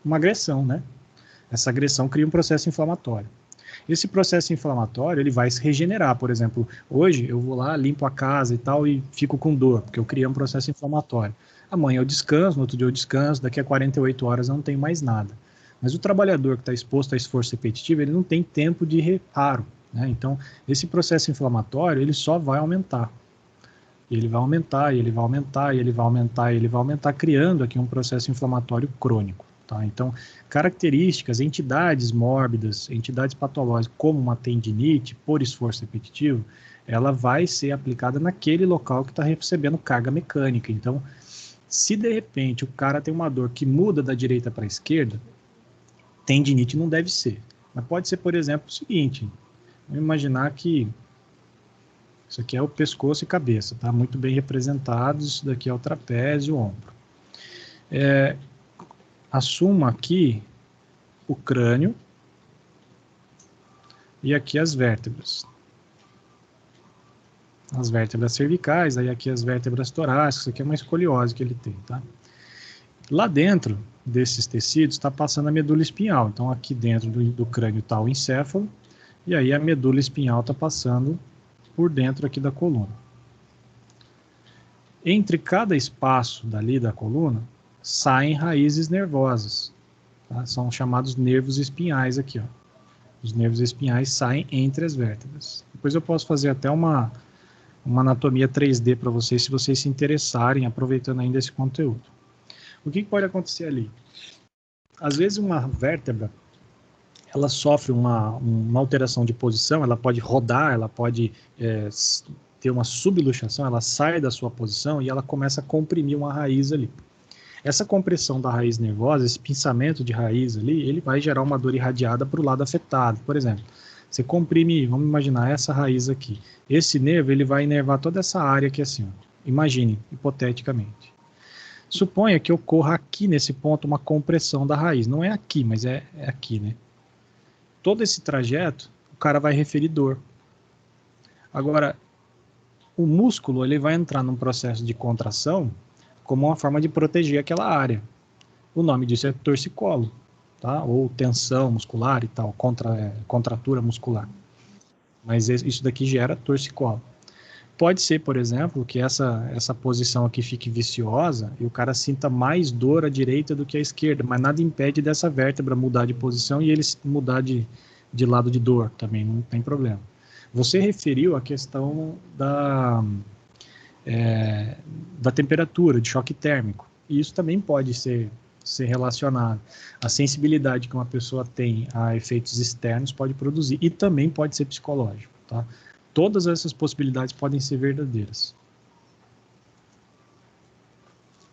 Speaker 2: uma agressão, né? Essa agressão cria um processo inflamatório. Esse processo inflamatório, ele vai se regenerar, por exemplo, hoje eu vou lá, limpo a casa e tal, e fico com dor, porque eu criei um processo inflamatório. Amanhã eu descanso, no outro dia eu descanso, daqui a 48 horas eu não tenho mais nada. Mas o trabalhador que está exposto a esforço repetitivo, ele não tem tempo de reparo, né? Então, esse processo inflamatório, ele só vai aumentar. Ele vai aumentar, e ele vai aumentar, e ele vai aumentar, e ele vai aumentar, criando aqui um processo inflamatório crônico. Tá? Então, características, entidades mórbidas, entidades patológicas, como uma tendinite, por esforço repetitivo, ela vai ser aplicada naquele local que está recebendo carga mecânica. Então, se de repente o cara tem uma dor que muda da direita para a esquerda, tendinite não deve ser. Mas pode ser, por exemplo, o seguinte, vamos imaginar que isso aqui é o pescoço e cabeça, tá? Muito bem representados, isso daqui é o trapézio e o ombro. Assuma aqui o crânio e aqui as vértebras. As vértebras cervicais, aí aqui as vértebras torácicas, isso aqui é uma escoliose que ele tem, tá? Lá dentro desses tecidos está passando a medula espinhal, então aqui dentro do crânio está o encéfalo, e aí a medula espinhal está passando por dentro aqui da coluna. Entre cada espaço dali da coluna, saem raízes nervosas, tá? São chamados nervos espinhais aqui, ó. Os nervos espinhais saem entre as vértebras. Depois eu posso fazer até uma anatomia 3D para vocês, se vocês se interessarem, aproveitando ainda esse conteúdo. O que pode acontecer ali? Às vezes uma vértebra, ela sofre uma alteração de posição, ela pode rodar, ela pode ter uma subluxação, ela sai da sua posição e ela começa a comprimir uma raiz ali. Essa compressão da raiz nervosa, esse pinçamento de raiz ali, ele vai gerar uma dor irradiada para o lado afetado. Por exemplo, Você comprime, vamos imaginar essa raiz aqui. Esse nervo, ele vai inervar toda essa área aqui assim, ó. Imagine, hipoteticamente. Suponha que ocorra aqui nesse ponto uma compressão da raiz. Não é aqui, mas é aqui, né? Todo esse trajeto, o cara vai referir dor. Agora, o músculo, ele vai entrar num processo de contração como uma forma de proteger aquela área. O nome disso é torcicolo, tá? Ou tensão muscular e tal, contratura muscular. Mas isso daqui gera torcicolo. Pode ser, por exemplo, que essa posição aqui fique viciosa e o cara sinta mais dor à direita do que à esquerda, mas nada impede dessa vértebra mudar de posição e ele mudar de lado de dor também, não tem problema. Você referiu a questão da temperatura, de choque térmico, e isso também pode ser relacionado. A sensibilidade que uma pessoa tem a efeitos externos pode produzir, e também pode ser psicológico, tá? Todas essas possibilidades podem ser verdadeiras.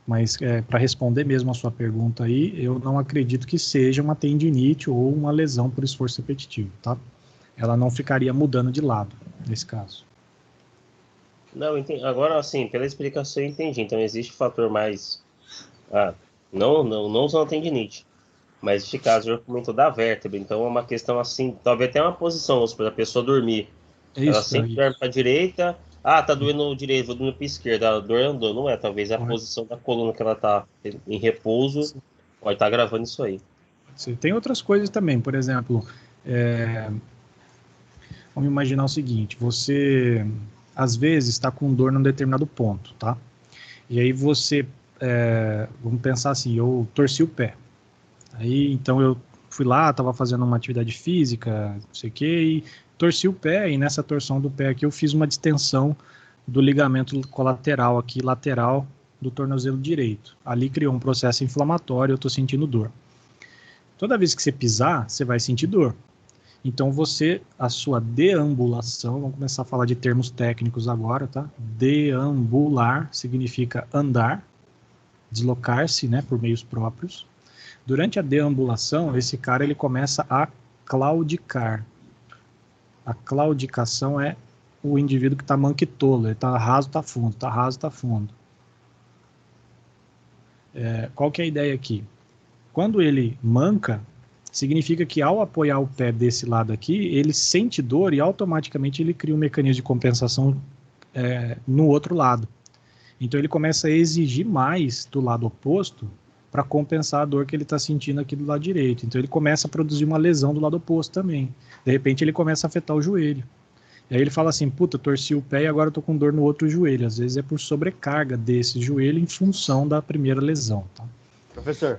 Speaker 2: Mas, para responder mesmo a sua pergunta aí, eu não acredito que seja uma tendinite ou uma lesão por esforço repetitivo, tá? Ela não ficaria mudando de lado, nesse caso.
Speaker 6: Não, entendi. Agora, assim, pela explicação eu entendi. Então, existe fator mais... não só a tendinite, mas neste caso, eu comentou da vértebra. Então, é uma questão assim, talvez até uma posição, para a pessoa dormir. Ela sempre dorme para a direita, tá doendo o direito, vou dormir para a esquerda, a dor andou. Não é, talvez a posição da coluna que ela está em repouso pode estar gravando isso aí.
Speaker 2: Tem outras coisas também, por exemplo, vamos imaginar o seguinte, você às vezes está com dor num determinado ponto, tá? E aí você, vamos pensar assim, eu torci o pé. Aí, então eu fui lá, estava fazendo uma atividade física, não sei o que, e torci o pé, e nessa torção do pé aqui eu fiz uma distensão do ligamento colateral aqui, lateral do tornozelo direito. Ali criou um processo inflamatório, eu estou sentindo dor. Toda vez que você pisar, você vai sentir dor. Então a sua deambulação, vamos começar a falar de termos técnicos agora, tá? Deambular significa andar, deslocar-se, né, por meios próprios. Durante a deambulação, esse cara ele começa a claudicar. A claudicação é o indivíduo que está manquitolo, ele está raso, está fundo, está raso, está fundo. Qual que é a ideia aqui? Quando ele manca, significa que ao apoiar o pé desse lado aqui, ele sente dor e automaticamente ele cria um mecanismo de compensação no outro lado. Então ele começa a exigir mais do lado oposto para compensar a dor que ele está sentindo aqui do lado direito. Então ele começa a produzir uma lesão do lado oposto também. De repente ele começa a afetar o joelho. E aí ele fala assim, puta, torci o pé e agora estou com dor no outro joelho. Às vezes é por sobrecarga desse joelho em função da primeira lesão. Tá?
Speaker 5: Professor.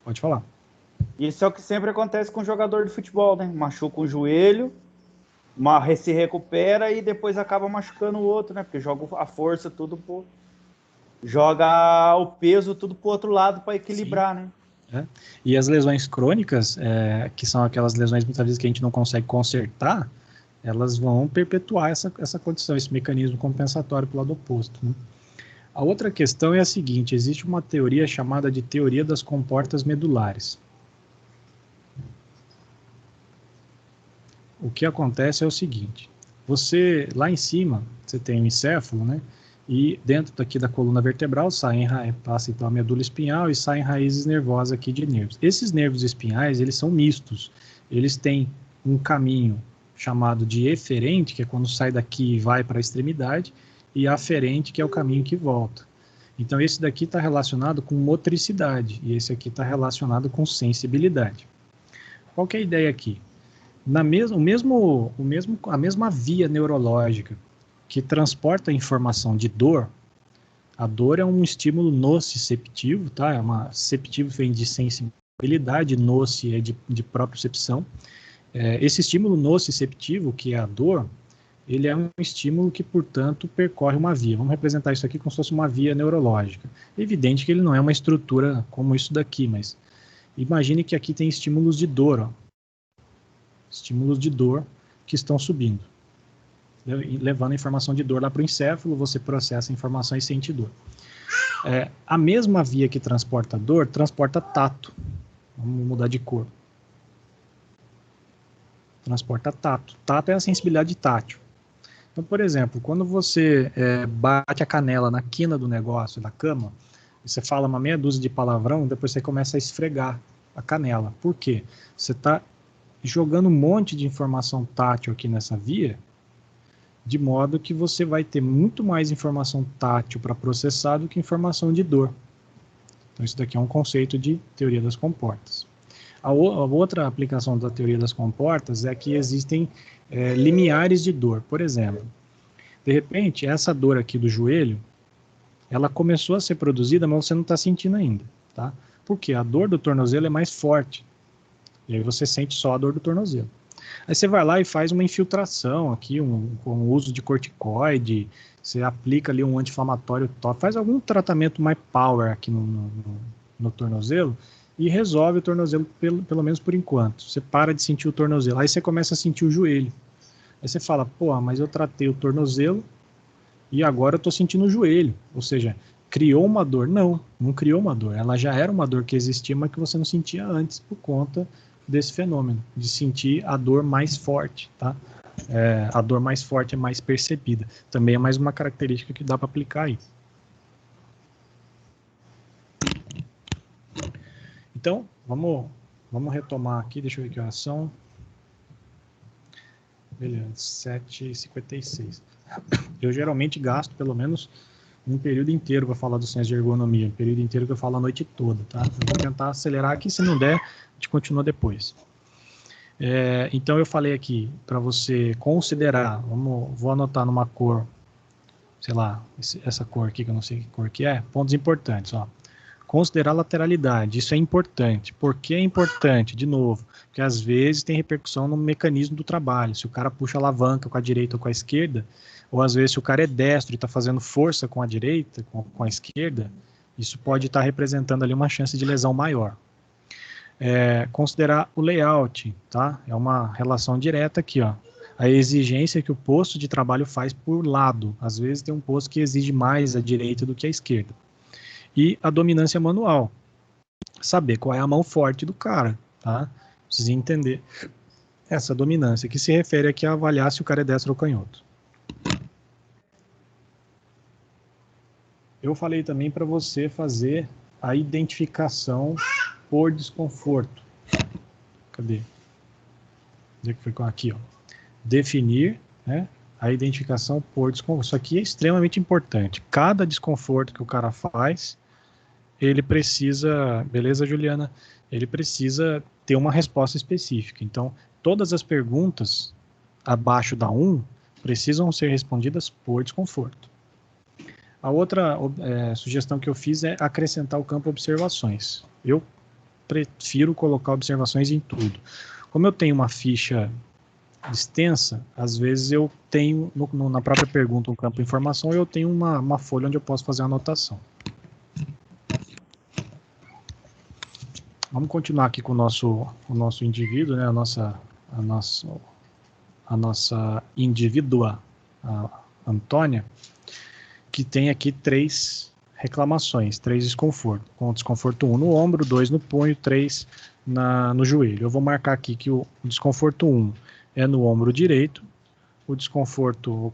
Speaker 2: Pode falar.
Speaker 5: Isso é o que sempre acontece com jogador de futebol, né? Machuca um joelho, se recupera e depois acaba machucando o outro, né? Porque joga a força tudo joga o peso tudo pro outro lado para equilibrar, Sim.
Speaker 2: né? E as lesões crônicas, que são aquelas lesões muitas vezes que a gente não consegue consertar, elas vão perpetuar essa condição, esse mecanismo compensatório pro lado oposto, né? A outra questão é a seguinte, existe uma teoria chamada de teoria das comportas medulares. O que acontece é o seguinte, lá em cima, você tem o encéfalo, né? E dentro daqui da coluna vertebral passa então a medula espinhal e saem raízes nervosas aqui de nervos. Esses nervos espinhais, eles são mistos. Eles têm um caminho chamado de eferente, que é quando sai daqui e vai para a extremidade, e aferente, que é o caminho que volta. Então esse daqui está relacionado com motricidade, e esse aqui está relacionado com sensibilidade. Qual que é a ideia aqui? A mesma via neurológica que transporta a informação de dor, a dor é um estímulo nociceptivo, tá? Ceptivo vem de sensibilidade, noci é de propriocepção. Esse estímulo nociceptivo, que é a dor, ele é um estímulo que, portanto, percorre uma via. Vamos representar isso aqui como se fosse uma via neurológica. É evidente que ele não é uma estrutura como isso daqui, mas imagine que aqui tem estímulos de dor, ó. Estímulos de dor que estão subindo, levando a informação de dor lá para o encéfalo, você processa a informação e sente dor. A mesma via que transporta dor, transporta tato. Vamos mudar de cor. transporta tato. Tato é a sensibilidade tátil. Então, por exemplo, quando você bate a canela na quina do negócio, da cama, você fala uma meia dúzia de palavrão, depois você começa a esfregar a canela. Por quê? Você está jogando um monte de informação tátil aqui nessa via, de modo que você vai ter muito mais informação tátil para processar do que informação de dor. Então, isso daqui é um conceito de teoria das comportas. A outra aplicação da teoria das comportas é que existem limiares de dor. Por exemplo, de repente, essa dor aqui do joelho, ela começou a ser produzida, mas você não está sentindo ainda, tá? Porque a dor do tornozelo é mais forte. E aí você sente só a dor do tornozelo. Aí você vai lá e faz uma infiltração aqui, com o uso de corticoide, você aplica ali um anti-inflamatório, faz algum tratamento mais power aqui no tornozelo e resolve o tornozelo, pelo menos por enquanto. Você para de sentir o tornozelo, aí você começa a sentir o joelho. Aí você fala, pô, mas eu tratei o tornozelo e agora eu estou sentindo o joelho. Ou seja, criou uma dor? Não, não criou uma dor. Ela já era uma dor que existia, mas que você não sentia antes por conta desse fenômeno, de sentir a dor mais forte, tá? A dor mais forte é mais percebida. Também é mais uma característica que dá para aplicar aí. Então, vamos retomar aqui, deixa eu ver que horas são. Beleza, 7h56. Eu geralmente gasto pelo menos um período inteiro para falar do ciência de ergonomia, um período inteiro que eu falo a noite toda, tá? Eu vou tentar acelerar aqui, se não der, a gente continua depois. Então eu falei aqui para você considerar, vou anotar numa cor, sei lá, essa cor aqui que eu não sei que cor que é, pontos importantes, ó. Considerar lateralidade, isso é importante. Por que é importante? De novo, porque às vezes tem repercussão no mecanismo do trabalho. Se o cara puxa a alavanca com a direita ou com a esquerda, ou às vezes se o cara é destro e está fazendo força com a direita, com a esquerda, isso pode estar representando ali uma chance de lesão maior. Considerar o layout, tá? É uma relação direta aqui, ó. A exigência que o posto de trabalho faz por lado. Às vezes tem um posto que exige mais a direita do que a esquerda. E a dominância manual. Saber qual é a mão forte do cara, tá? Precisa entender essa dominância, que se refere aqui a avaliar se o cara é destro ou canhoto. Eu falei também para você fazer a identificação por desconforto. Cadê? Onde é que foi? Aqui, ó. Definir, né, a identificação por desconforto. Isso aqui é extremamente importante. Cada desconforto que o cara faz, ele precisa, beleza, Juliana? Ele precisa ter uma resposta específica. Então, todas as perguntas abaixo da 1 precisam ser respondidas por desconforto. A outra sugestão que eu fiz é acrescentar o campo observações. Eu prefiro colocar observações em tudo. Como eu tenho uma ficha extensa, às vezes eu tenho na própria pergunta um campo de informação e eu tenho uma folha onde eu posso fazer a anotação. Vamos continuar aqui com o nosso indivíduo, né? a nossa indivídua, a Antônia, que tem aqui 3 reclamações, 3 desconfortos. Com desconforto 1 no ombro, 2 no punho, 3 no joelho. Eu vou marcar aqui que o desconforto 1 é no ombro direito. O desconforto,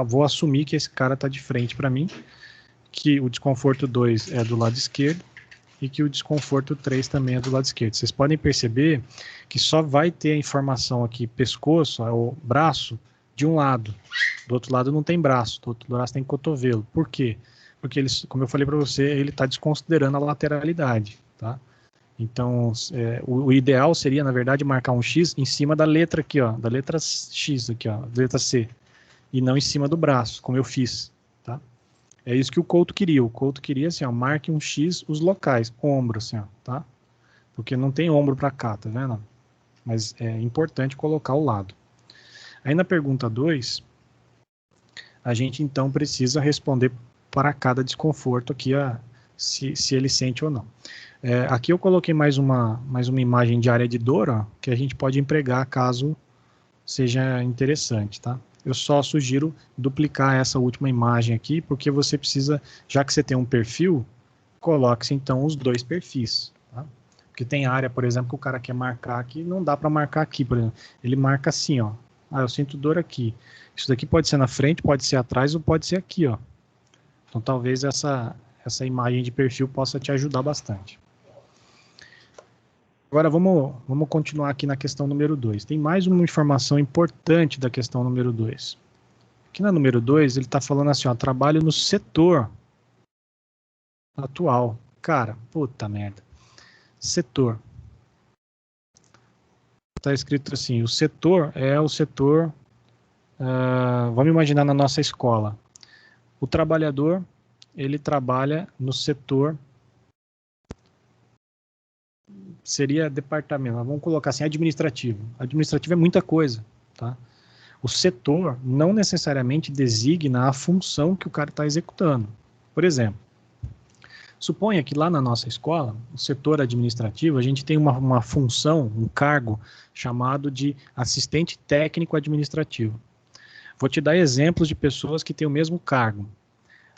Speaker 2: vou assumir que esse cara está de frente para mim, que o desconforto 2 é do lado esquerdo e que o desconforto 3 também é do lado esquerdo. Vocês podem perceber que só vai ter a informação aqui, pescoço, o braço, de um lado. Do outro lado não tem braço, do outro braço tem cotovelo. Por quê? Porque, como eu falei para você, ele está desconsiderando a lateralidade, tá? Então, o ideal seria, na verdade, marcar um X em cima da letra aqui, ó, da letra X aqui, ó, da letra C, e não em cima do braço, como eu fiz, tá? É isso que o Couto queria. O Couto queria, assim, ó, marque um X os locais, ombro, assim, ó, tá? Porque não tem ombro para cá, tá vendo? Mas é importante colocar o lado. Aí na pergunta 2, a gente então precisa responder para cada desconforto aqui, se ele sente ou não. Aqui eu coloquei mais uma imagem de área de dor, ó, que a gente pode empregar caso seja interessante, tá? Eu só sugiro duplicar essa última imagem aqui, porque você precisa, já que você tem um perfil, coloque-se então os 2 perfis, tá? Porque tem área, por exemplo, que o cara quer marcar que não dá para marcar aqui, por exemplo. Ele marca assim, ó. Ah, eu sinto dor aqui. Isso daqui pode ser na frente, pode ser atrás ou pode ser aqui, ó. Então talvez essa imagem de perfil possa te ajudar bastante. Agora vamos continuar aqui na questão número 2. Tem mais uma informação importante da questão número 2. Aqui na número 2, ele está falando assim, ó, trabalho no setor atual. Cara, puta merda. Setor. Está escrito assim, o setor é o setor, vamos imaginar na nossa escola. O trabalhador, ele trabalha no setor, seria departamento, vamos colocar assim, administrativo. Administrativo é muita coisa, tá? O setor não necessariamente designa a função que o cara está executando. Por exemplo, suponha que lá na nossa escola, o setor administrativo, a gente tem uma função, um cargo chamado de assistente técnico administrativo. Vou te dar exemplos de pessoas que têm o mesmo cargo.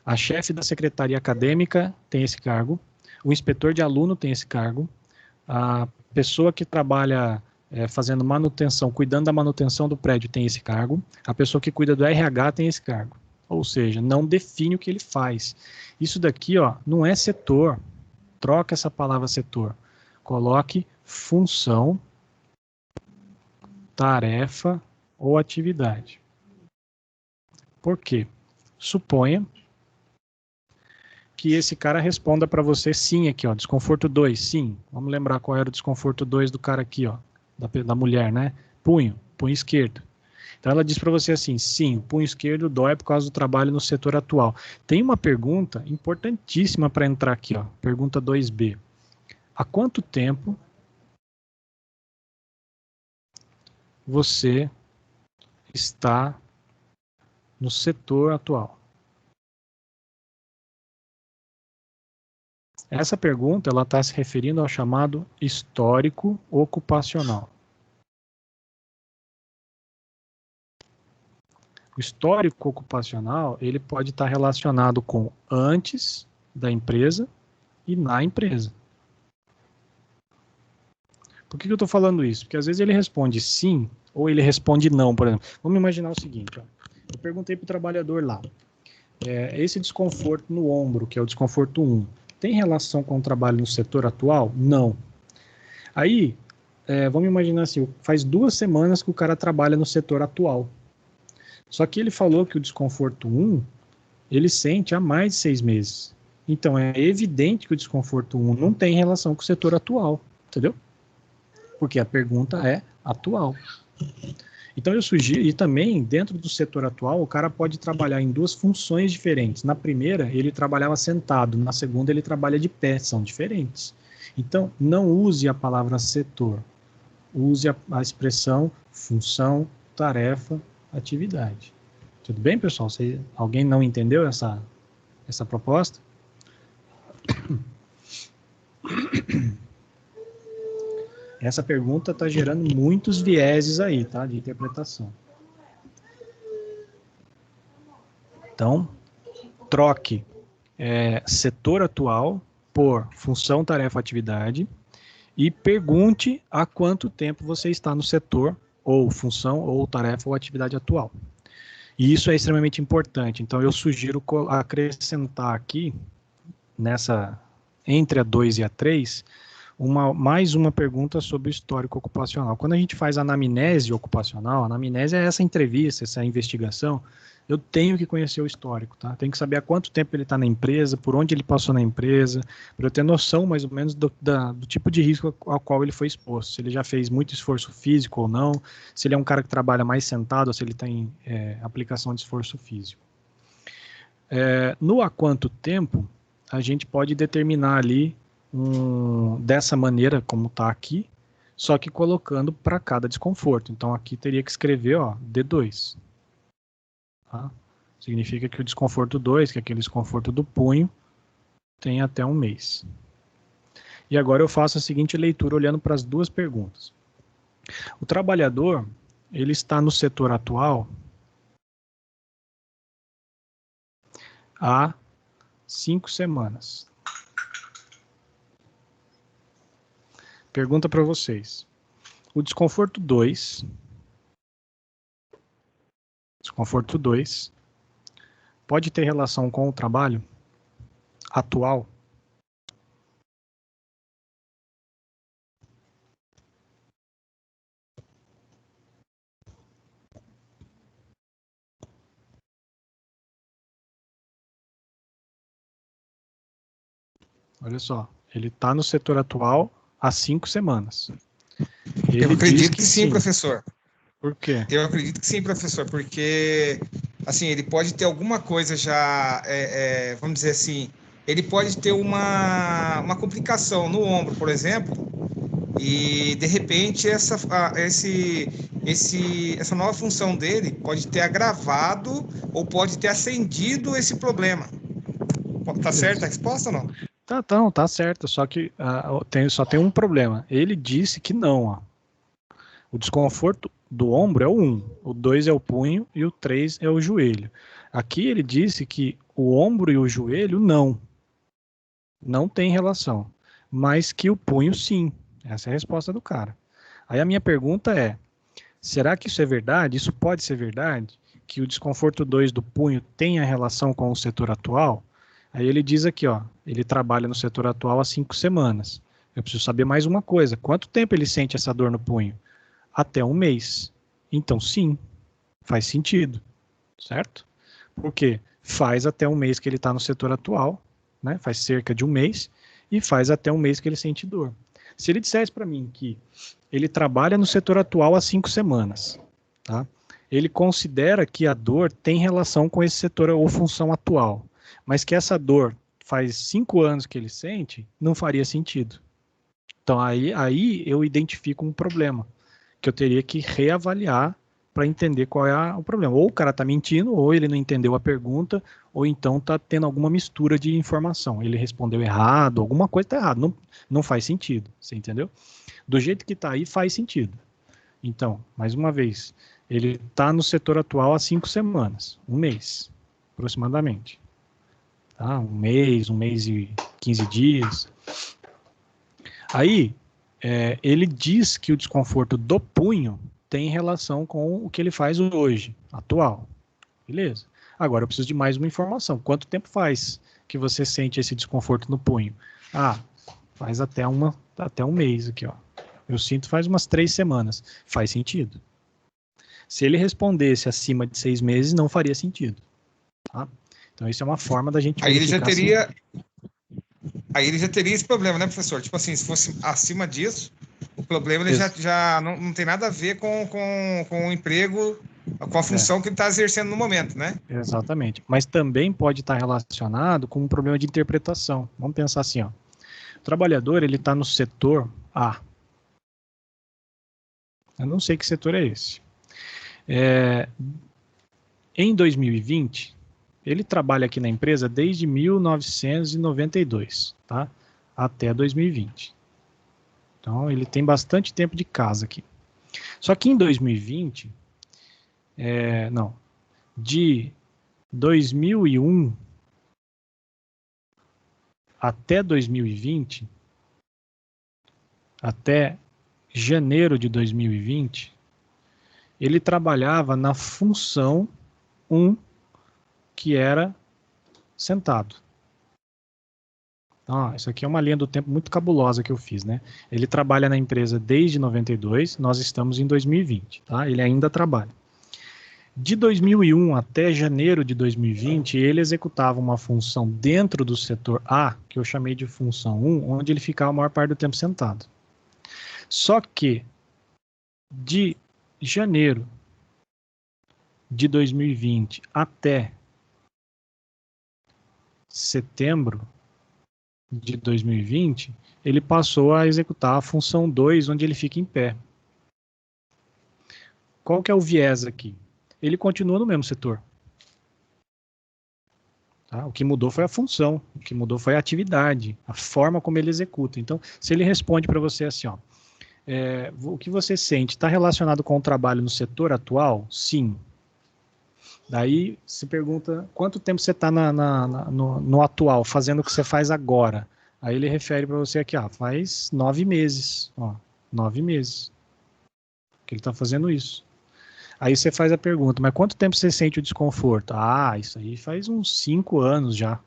Speaker 2: A chefe da secretaria acadêmica tem esse cargo, o inspetor de aluno tem esse cargo, a pessoa que trabalha fazendo manutenção, cuidando da manutenção do prédio tem esse cargo, a pessoa que cuida do RH tem esse cargo. Ou seja, não define o que ele faz. Isso daqui, ó, não é setor. Troca essa palavra setor. Coloque função, tarefa ou atividade. Por quê? Suponha que esse cara responda para você sim aqui, ó, desconforto 2, sim. Vamos lembrar qual era o desconforto 2 do cara aqui, ó, da mulher, né? Punho esquerdo. Então ela diz para você assim, sim, o punho esquerdo dói por causa do trabalho no setor atual. Tem uma pergunta importantíssima para entrar aqui, ó, pergunta 2B. Há quanto tempo você está no setor atual? Essa pergunta ela está se referindo ao chamado histórico ocupacional. O histórico ocupacional, ele pode estar relacionado com antes da empresa e na empresa. Por que eu estou falando isso? Porque às vezes ele responde sim ou ele responde não, por exemplo. Vamos imaginar o seguinte, ó. Eu perguntei para o trabalhador lá, esse desconforto no ombro, que é o desconforto 1, tem relação com o trabalho no setor atual? Não. Aí, vamos imaginar assim, faz 2 semanas que o cara trabalha no setor atual. Só que ele falou que o desconforto 1, ele sente há mais de 6 meses. Então, é evidente que o desconforto 1 não tem relação com o setor atual, entendeu? Porque a pergunta é atual. Então, eu sugiro, e também, dentro do setor atual, o cara pode trabalhar em 2 funções diferentes. Na primeira, ele trabalhava sentado, na segunda, ele trabalha de pé, são diferentes. Então, não use a palavra setor, use a expressão função, tarefa, atividade. Tudo bem, pessoal? Alguém não entendeu essa proposta? Essa pergunta está gerando muitos vieses aí, tá? De interpretação. Então, troque setor atual por função, tarefa, atividade e pergunte há quanto tempo você está no setor ou função, ou tarefa, ou atividade atual. E isso é extremamente importante. Então, eu sugiro acrescentar aqui, entre a 2 e a 3, mais uma pergunta sobre o histórico ocupacional. Quando a gente faz anamnese ocupacional, a anamnese é essa entrevista, essa investigação, eu tenho que conhecer o histórico, tá? Tenho que saber há quanto tempo ele está na empresa, por onde ele passou na empresa, para eu ter noção mais ou menos do tipo de risco ao qual ele foi exposto. Se ele já fez muito esforço físico ou não, se ele é um cara que trabalha mais sentado ou se ele tem aplicação de esforço físico. No há quanto tempo, a gente pode determinar ali dessa maneira como está aqui, só que colocando para cada desconforto. Então aqui teria que escrever, ó, D2. Tá? Significa que o desconforto 2, que é aquele desconforto do punho, tem até 1 mês. E agora eu faço a seguinte leitura olhando para as 2 perguntas. O trabalhador, ele está no setor atual há 5 semanas. pergunta para vocês. O desconforto 2 pode ter relação com o trabalho atual? Olha só, ele está no setor atual há 5 semanas.
Speaker 7: Eu acredito que sim, professor.
Speaker 2: Por quê?
Speaker 7: Eu acredito que sim, professor, porque assim, ele pode ter alguma coisa já, vamos dizer assim, ele pode ter uma complicação no ombro, por exemplo, e de repente essa nova função dele pode ter agravado ou pode ter acendido esse problema. Tá certa a resposta ou não?
Speaker 2: Tá certo, só que só tem um problema. Ele disse que não, ó. O desconforto do ombro é o 1, o 2 é o punho e o 3 é o joelho. Aqui ele disse que o ombro e o joelho não tem relação, mas que o punho sim. Essa é a resposta do cara. Aí a minha pergunta é, será que isso é verdade? Isso pode ser verdade? Que o desconforto 2 do punho tenha relação com o setor atual? Aí ele diz aqui, ó, ele trabalha no setor atual há 5 semanas. Eu preciso saber mais uma coisa. Quanto tempo ele sente essa dor no punho? Até 1 mês. Então, sim, faz sentido, certo? Porque faz até 1 mês que ele está no setor atual, né? Faz cerca de 1 mês, e faz até 1 mês que ele sente dor. Se ele dissesse para mim que ele trabalha no setor atual há 5 semanas, tá? Ele considera que a dor tem relação com esse setor ou função atual, mas que essa dor faz 5 anos que ele sente, não faria sentido. Então aí eu identifico um problema, que eu teria que reavaliar para entender qual é o problema. Ou o cara está mentindo, ou ele não entendeu a pergunta, ou então está tendo alguma mistura de informação. Ele respondeu errado, alguma coisa está errada. Não faz sentido, você entendeu? Do jeito que está aí, faz sentido. Então, mais uma vez, ele está no setor atual há 5 semanas, 1 mês, aproximadamente. Tá? 1 mês e 15 dias. Aí, ele diz que o desconforto do punho tem relação com o que ele faz hoje, atual. Beleza. Agora eu preciso de mais uma informação. Quanto tempo faz que você sente esse desconforto no punho? Faz até 1 mês aqui, ó. Eu sinto faz umas 3 semanas. Faz sentido. Se ele respondesse acima de 6 meses, não faria sentido. Tá? Então isso é uma forma da gente verificar.
Speaker 7: Aí ele já teria esse problema, né, professor? Tipo assim, se fosse acima disso, o problema ele já não tem nada a ver com o emprego, com a função que ele está exercendo no momento, né?
Speaker 2: Exatamente. Mas também pode estar relacionado com um problema de interpretação. Vamos pensar assim, ó. O trabalhador, ele está no setor A. Eu não sei que setor é esse. Em 2020... ele trabalha aqui na empresa desde 1992, tá? Até 2020. Então, ele tem bastante tempo de casa aqui. Só que em 2020, de 2001 até 2020, até janeiro de 2020, ele trabalhava na função 1, que era sentado. Isso aqui é uma linha do tempo muito cabulosa que eu fiz, né? Ele trabalha na empresa desde 92, nós estamos em 2020, tá? Ele ainda trabalha. De 2001 até janeiro de 2020, ele executava uma função dentro do setor A, que eu chamei de função 1, onde ele ficava a maior parte do tempo sentado. Só que, de janeiro de 2020 até setembro de 2020, ele passou a executar a função 2, onde ele fica em pé. Qual que é o viés aqui? Ele continua no mesmo setor. Tá? O que mudou foi a função, o que mudou foi a atividade, a forma como ele executa. Então, se ele responde para você assim, ó, o que você sente está relacionado com o trabalho no setor atual? Sim. Daí se pergunta quanto tempo você está no atual, fazendo o que você faz agora. Aí ele refere para você aqui, faz 9 meses, 9 meses que ele está fazendo isso. Aí você faz a pergunta, mas quanto tempo você sente o desconforto? Isso aí faz uns 5 anos já.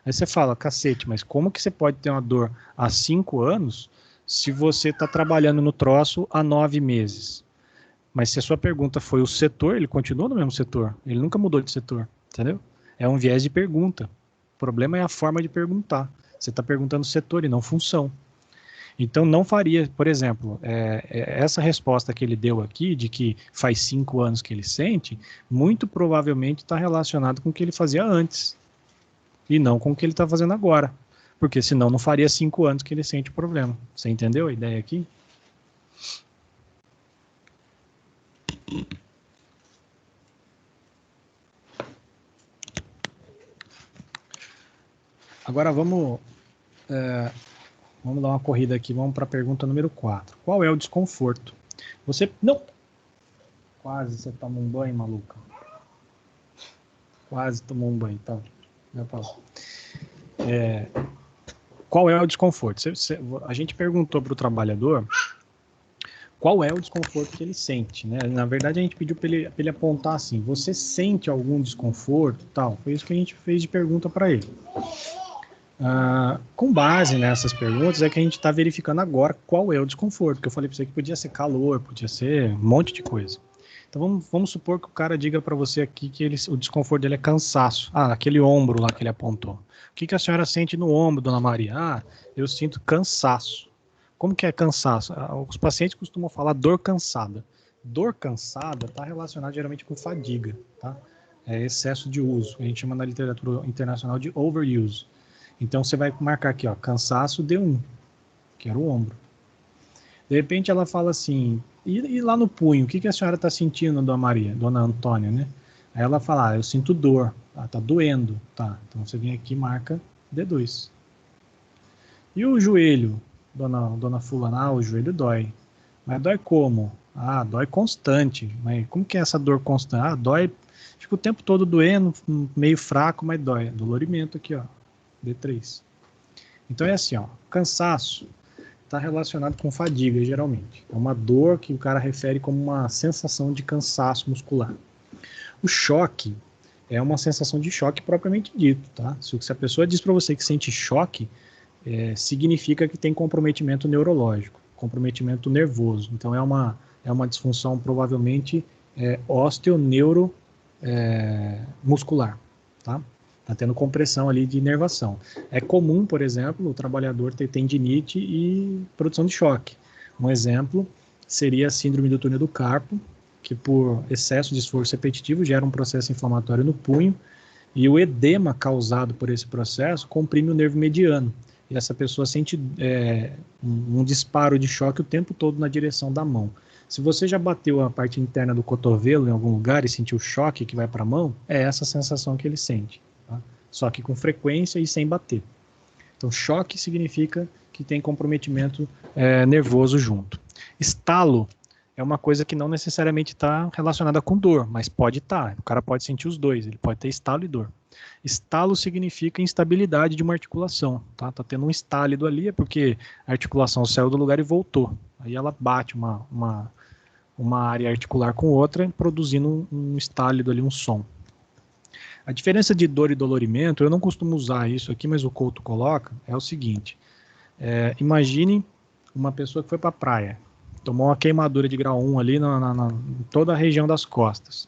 Speaker 2: Aí você fala, cacete, mas como que você pode ter uma dor há 5 anos se você está trabalhando no troço há 9 meses? Mas se a sua pergunta foi o setor, ele continua no mesmo setor. Ele nunca mudou de setor, entendeu? É um viés de pergunta. O problema é a forma de perguntar. Você está perguntando setor e não função. Então, não faria, por exemplo, essa resposta que ele deu aqui, de que faz 5 anos que ele sente, muito provavelmente está relacionado com o que ele fazia antes, e não com o que ele está fazendo agora. Porque senão não faria 5 anos que ele sente o problema. Você entendeu a ideia aqui? Agora vamos dar uma corrida aqui, vamos para a pergunta número 4. Qual é o desconforto? Você... Não! Quase você toma um banho, maluca. Quase tomou um banho, tá? Qual é o desconforto? A gente perguntou para o trabalhador qual é o desconforto que ele sente, né? Na verdade, a gente pediu para ele apontar assim, você sente algum desconforto? Tal. Foi isso que a gente fez de pergunta para ele. Com base nessas perguntas é que a gente está verificando agora qual é o desconforto, porque eu falei para você que podia ser calor, podia ser um monte de coisa. Então vamos supor que o cara diga para você aqui que o desconforto dele é cansaço. Aquele ombro lá que ele apontou. O que a senhora sente no ombro, dona Maria? Eu sinto cansaço. Como que é cansaço? Os pacientes costumam falar dor cansada. Dor cansada está relacionada geralmente com fadiga, tá? É excesso de uso. A gente chama na literatura internacional de overuse. Então você vai marcar aqui, cansaço D1, que era o ombro. De repente ela fala assim, e lá no punho, o que a senhora está sentindo, dona Maria, dona Antônia, né? Aí ela fala, eu sinto dor, tá doendo, tá? Então você vem aqui e marca D2. E o joelho, dona fulana, o joelho dói. Mas dói como? Dói constante. Mas como que é essa dor constante? Dói, fica o tempo todo doendo, meio fraco, mas dói. Dolorimento aqui, D3. Então é assim, cansaço está relacionado com fadiga, geralmente. É uma dor que o cara refere como uma sensação de cansaço muscular. O choque é uma sensação de choque propriamente dito, tá? Se a pessoa diz para você que sente choque, significa que tem comprometimento neurológico, comprometimento nervoso. Então é uma disfunção provavelmente osteoneuromuscular, tá? Está tendo compressão ali de inervação. É comum, por exemplo, o trabalhador ter tendinite e produção de choque. Um exemplo seria a síndrome do túnel do carpo, que por excesso de esforço repetitivo gera um processo inflamatório no punho, e o edema causado por esse processo comprime o nervo mediano. E essa pessoa sente um disparo de choque o tempo todo na direção da mão. Se você já bateu a parte interna do cotovelo em algum lugar e sentiu choque que vai para a mão, é essa sensação que ele sente. Tá? Só que com frequência e sem bater. Então, choque significa que tem comprometimento nervoso junto. Estalo é uma coisa que não necessariamente está relacionada com dor, mas pode estar. O cara pode sentir os dois, ele pode ter estalo e dor. Estalo significa instabilidade de uma articulação. Tá tendo um estálido ali, é porque a articulação saiu do lugar e voltou. Aí ela bate uma área articular com outra, produzindo um estálido ali, um som. A diferença de dor e dolorimento, eu não costumo usar isso aqui, mas o Couto coloca, é o seguinte. Imagine uma pessoa que foi para a praia, tomou uma queimadura de grau 1 ali em toda a região das costas.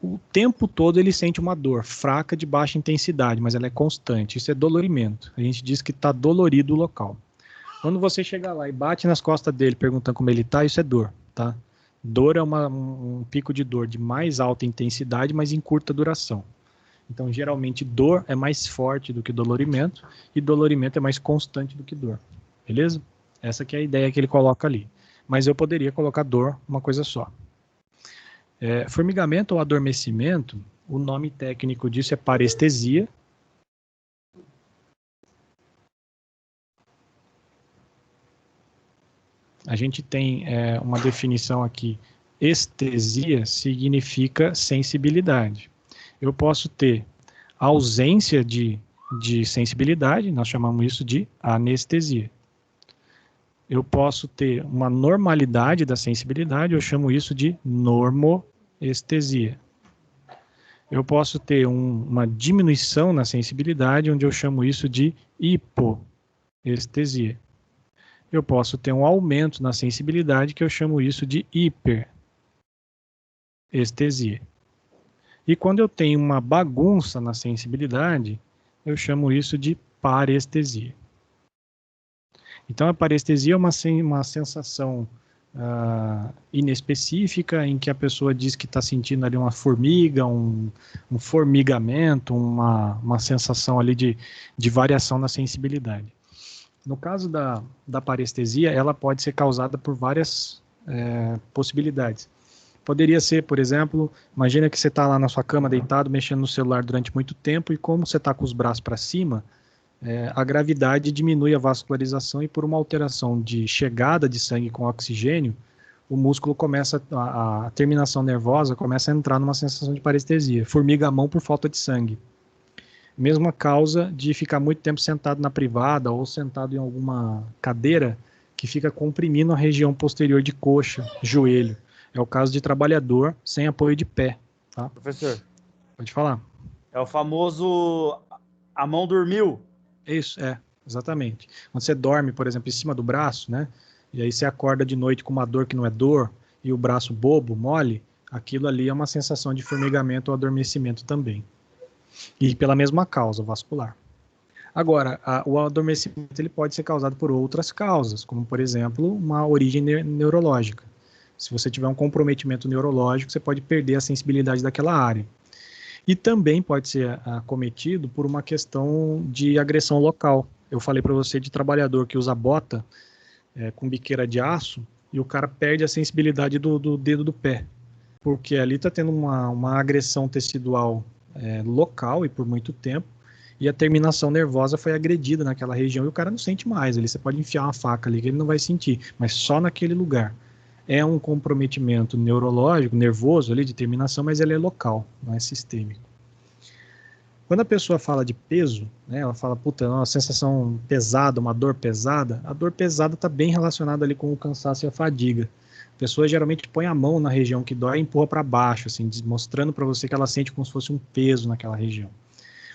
Speaker 2: O tempo todo ele sente uma dor fraca de baixa intensidade, mas ela é constante. Isso é dolorimento. A gente diz que está dolorido o local. Quando você chega lá e bate nas costas dele perguntando como ele está, isso é dor, tá? Dor é um pico de dor de mais alta intensidade, mas em curta duração. Então, geralmente, dor é mais forte do que dolorimento, e dolorimento é mais constante do que dor. Beleza? Essa que é a ideia que ele coloca ali. Mas eu poderia colocar dor, uma coisa só. Formigamento ou adormecimento, o nome técnico disso é parestesia. A gente tem uma definição aqui. Estesia significa sensibilidade. Eu posso ter ausência de de sensibilidade, nós chamamos isso de anestesia. Eu posso ter uma normalidade da sensibilidade, eu chamo isso de normoestesia. Eu posso ter uma diminuição na sensibilidade, onde eu chamo isso de hipoestesia. Eu posso ter um aumento na sensibilidade, que eu chamo isso de hiperestesia. E quando eu tenho uma bagunça na sensibilidade, eu chamo isso de parestesia. Então, a parestesia é uma sensação inespecífica, em que a pessoa diz que está sentindo ali uma formiga, um formigamento, uma sensação ali de variação na sensibilidade. No caso da parestesia, ela pode ser causada por várias possibilidades. Poderia ser, por exemplo, imagina que você está lá na sua cama deitado, mexendo no celular durante muito tempo, e como você está com os braços para cima, a gravidade diminui a vascularização, e por uma alteração de chegada de sangue com oxigênio, o músculo começa, a terminação nervosa começa a entrar numa sensação de parestesia. Formiga a mão por falta de sangue. Mesma causa de ficar muito tempo sentado na privada ou sentado em alguma cadeira que fica comprimindo a região posterior de coxa, joelho. É o caso de trabalhador sem apoio de pé. Tá?
Speaker 5: Professor.
Speaker 2: Pode falar.
Speaker 5: É o famoso a mão dormiu.
Speaker 2: Isso, exatamente. Quando você dorme, por exemplo, em cima do braço, né? E aí você acorda de noite com uma dor que não é dor, e o braço bobo, mole, aquilo ali é uma sensação de formigamento ou adormecimento também. E pela mesma causa, vascular. Agora, o adormecimento ele pode ser causado por outras causas, como, por exemplo, uma origem neurológica. Se você tiver um comprometimento neurológico, você pode perder a sensibilidade daquela área. E também pode ser acometido por uma questão de agressão local. Eu falei para você de trabalhador que usa bota com biqueira de aço, e o cara perde a sensibilidade do dedo do pé, porque ali está tendo uma agressão tecidual local e por muito tempo, e a terminação nervosa foi agredida naquela região, e o cara não sente mais. Você pode enfiar uma faca ali que ele não vai sentir, mas só naquele lugar. É um comprometimento neurológico, nervoso ali, de terminação, mas ele é local, não é sistêmico. Quando a pessoa fala de peso, né, ela fala, puta, uma sensação pesada, uma dor pesada, a dor pesada está bem relacionada ali com o cansaço e a fadiga. A pessoa geralmente põe a mão na região que dói e empurra para baixo, assim, mostrando para você que ela sente como se fosse um peso naquela região.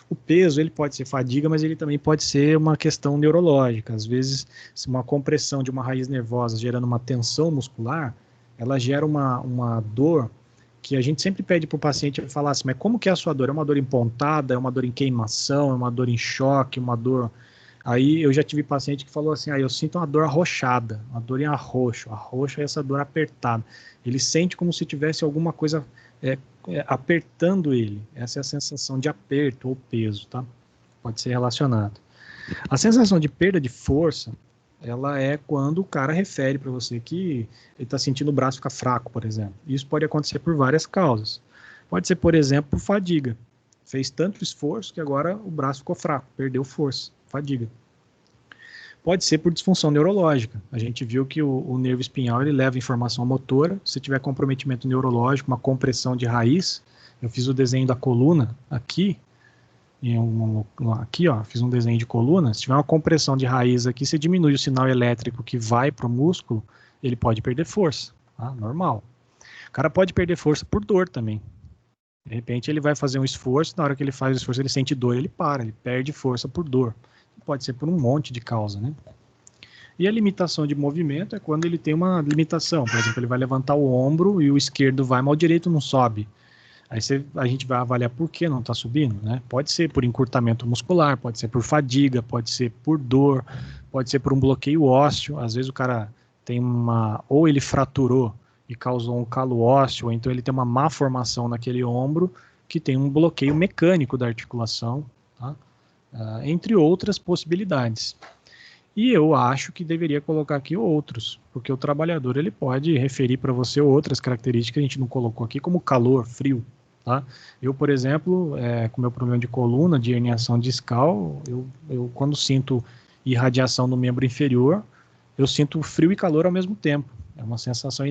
Speaker 2: O peso, ele pode ser fadiga, mas ele também pode ser uma questão neurológica. Às vezes, se uma compressão de uma raiz nervosa gerando uma tensão muscular, ela gera uma dor que a gente sempre pede para o paciente falar assim, mas como que é a sua dor? É uma dor em pontada, é uma dor em queimação, é uma dor em choque, uma dor... Aí eu já tive paciente que falou assim, eu sinto uma dor arroxada, uma dor em arroxo. Arroxo é essa dor apertada. Ele sente como se tivesse alguma coisa apertando ele. Essa é a sensação de aperto ou peso, tá? Pode ser relacionado. A sensação de perda de força, ela é quando o cara refere para você que ele está sentindo o braço ficar fraco, por exemplo. Isso pode acontecer por várias causas. Pode ser, por exemplo, por fadiga. Fez tanto esforço que agora o braço ficou fraco, perdeu força, fadiga. Pode ser por disfunção neurológica. A gente viu que o nervo espinhal ele leva informação motora. Se tiver comprometimento neurológico, uma compressão de raiz, eu fiz o desenho da coluna aqui, aqui ó, fiz um desenho de coluna. Se tiver uma compressão de raiz aqui, você diminui o sinal elétrico que vai para o músculo, ele pode perder força, tá? Normal. O cara pode perder força por dor também. De repente ele vai fazer um esforço, na hora que ele faz o esforço ele sente dor, ele para, ele perde força por dor. Pode ser por um monte de causa, né? E a limitação de movimento é quando ele tem uma limitação. Por exemplo, ele vai levantar o ombro e o esquerdo vai, mas o direito não sobe. Aí a gente vai avaliar por que não está subindo, né? Pode ser por encurtamento muscular, pode ser por fadiga, pode ser por dor, pode ser por um bloqueio ósseo. Às vezes o cara tem ou ele fraturou e causou um calo ósseo, ou então ele tem uma má formação naquele ombro que tem um bloqueio mecânico da articulação, tá? Entre outras possibilidades. E eu acho que deveria colocar aqui outros, porque o trabalhador ele pode referir para você outras características que a gente não colocou aqui, como calor, frio. Tá? Eu, por exemplo, com meu problema de coluna, de herniação discal, eu quando sinto irradiação no membro inferior, eu sinto frio e calor ao mesmo tempo. É uma sensação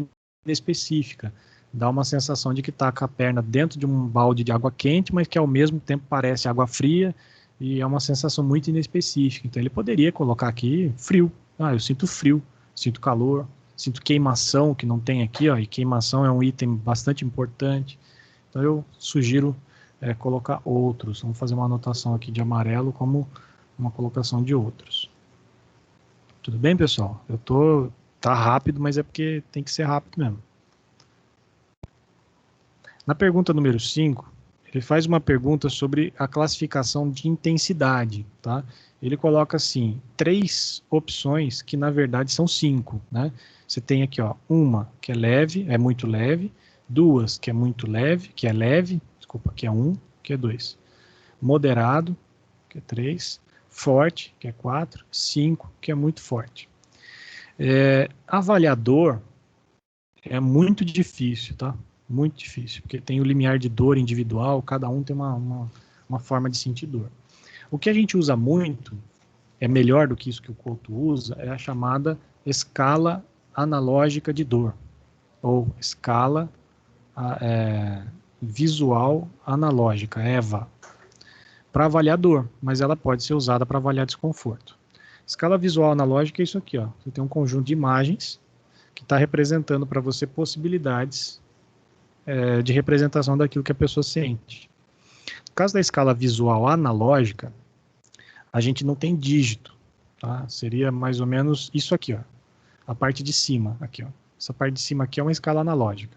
Speaker 2: inespecífica. Dá uma sensação de que está com a perna dentro de um balde de água quente, mas que ao mesmo tempo parece água fria, e é uma sensação muito inespecífica. Então ele poderia colocar aqui frio. Ah, eu sinto frio, sinto calor, sinto queimação, que não tem aqui, ó, e queimação é um item bastante importante. Então eu sugiro colocar outros. Vamos fazer uma anotação aqui de amarelo como uma colocação de outros. Tudo bem, pessoal? Tá rápido, mas é porque tem que ser rápido mesmo. Na pergunta número 5, ele faz uma pergunta sobre a classificação de intensidade, tá? Ele coloca assim, 3 opções que na verdade são 5, né? Você tem aqui, ó, uma que é leve, é muito leve, 2 que é muito leve, que é leve, desculpa, que é 1, que é 2. Moderado, que é 3, forte, que é 4, 5, que é muito forte. Avaliador é muito difícil, tá? Muito difícil, porque tem o limiar de dor individual, cada um tem uma forma de sentir dor. O que a gente usa muito, é melhor do que isso que o Couto usa, é a chamada escala analógica de dor, ou escala visual analógica, EVA, para avaliar dor, mas ela pode ser usada para avaliar desconforto. Escala visual analógica é isso aqui, ó. Você tem um conjunto de imagens que está representando para você possibilidades de representação daquilo que a pessoa sente. No caso da escala visual analógica, a gente não tem dígito, tá? Seria mais ou menos isso aqui, ó. A parte de cima, aqui, ó. Essa parte de cima aqui é uma escala analógica.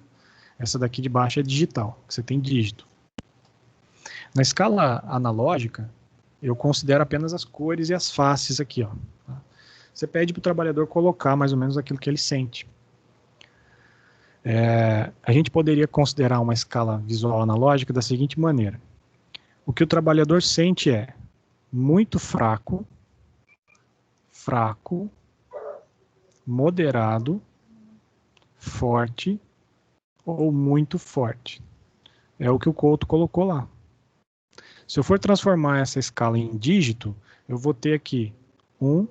Speaker 2: Essa daqui de baixo é digital, que você tem dígito. Na escala analógica, eu considero apenas as cores e as faces aqui, ó. Você pede para o trabalhador colocar mais ou menos aquilo que ele sente. A gente poderia considerar uma escala visual analógica da seguinte maneira. O que o trabalhador sente é muito fraco, fraco, moderado, forte ou muito forte. É o que o Couto colocou lá. Se eu for transformar essa escala em dígito, eu vou ter aqui 1,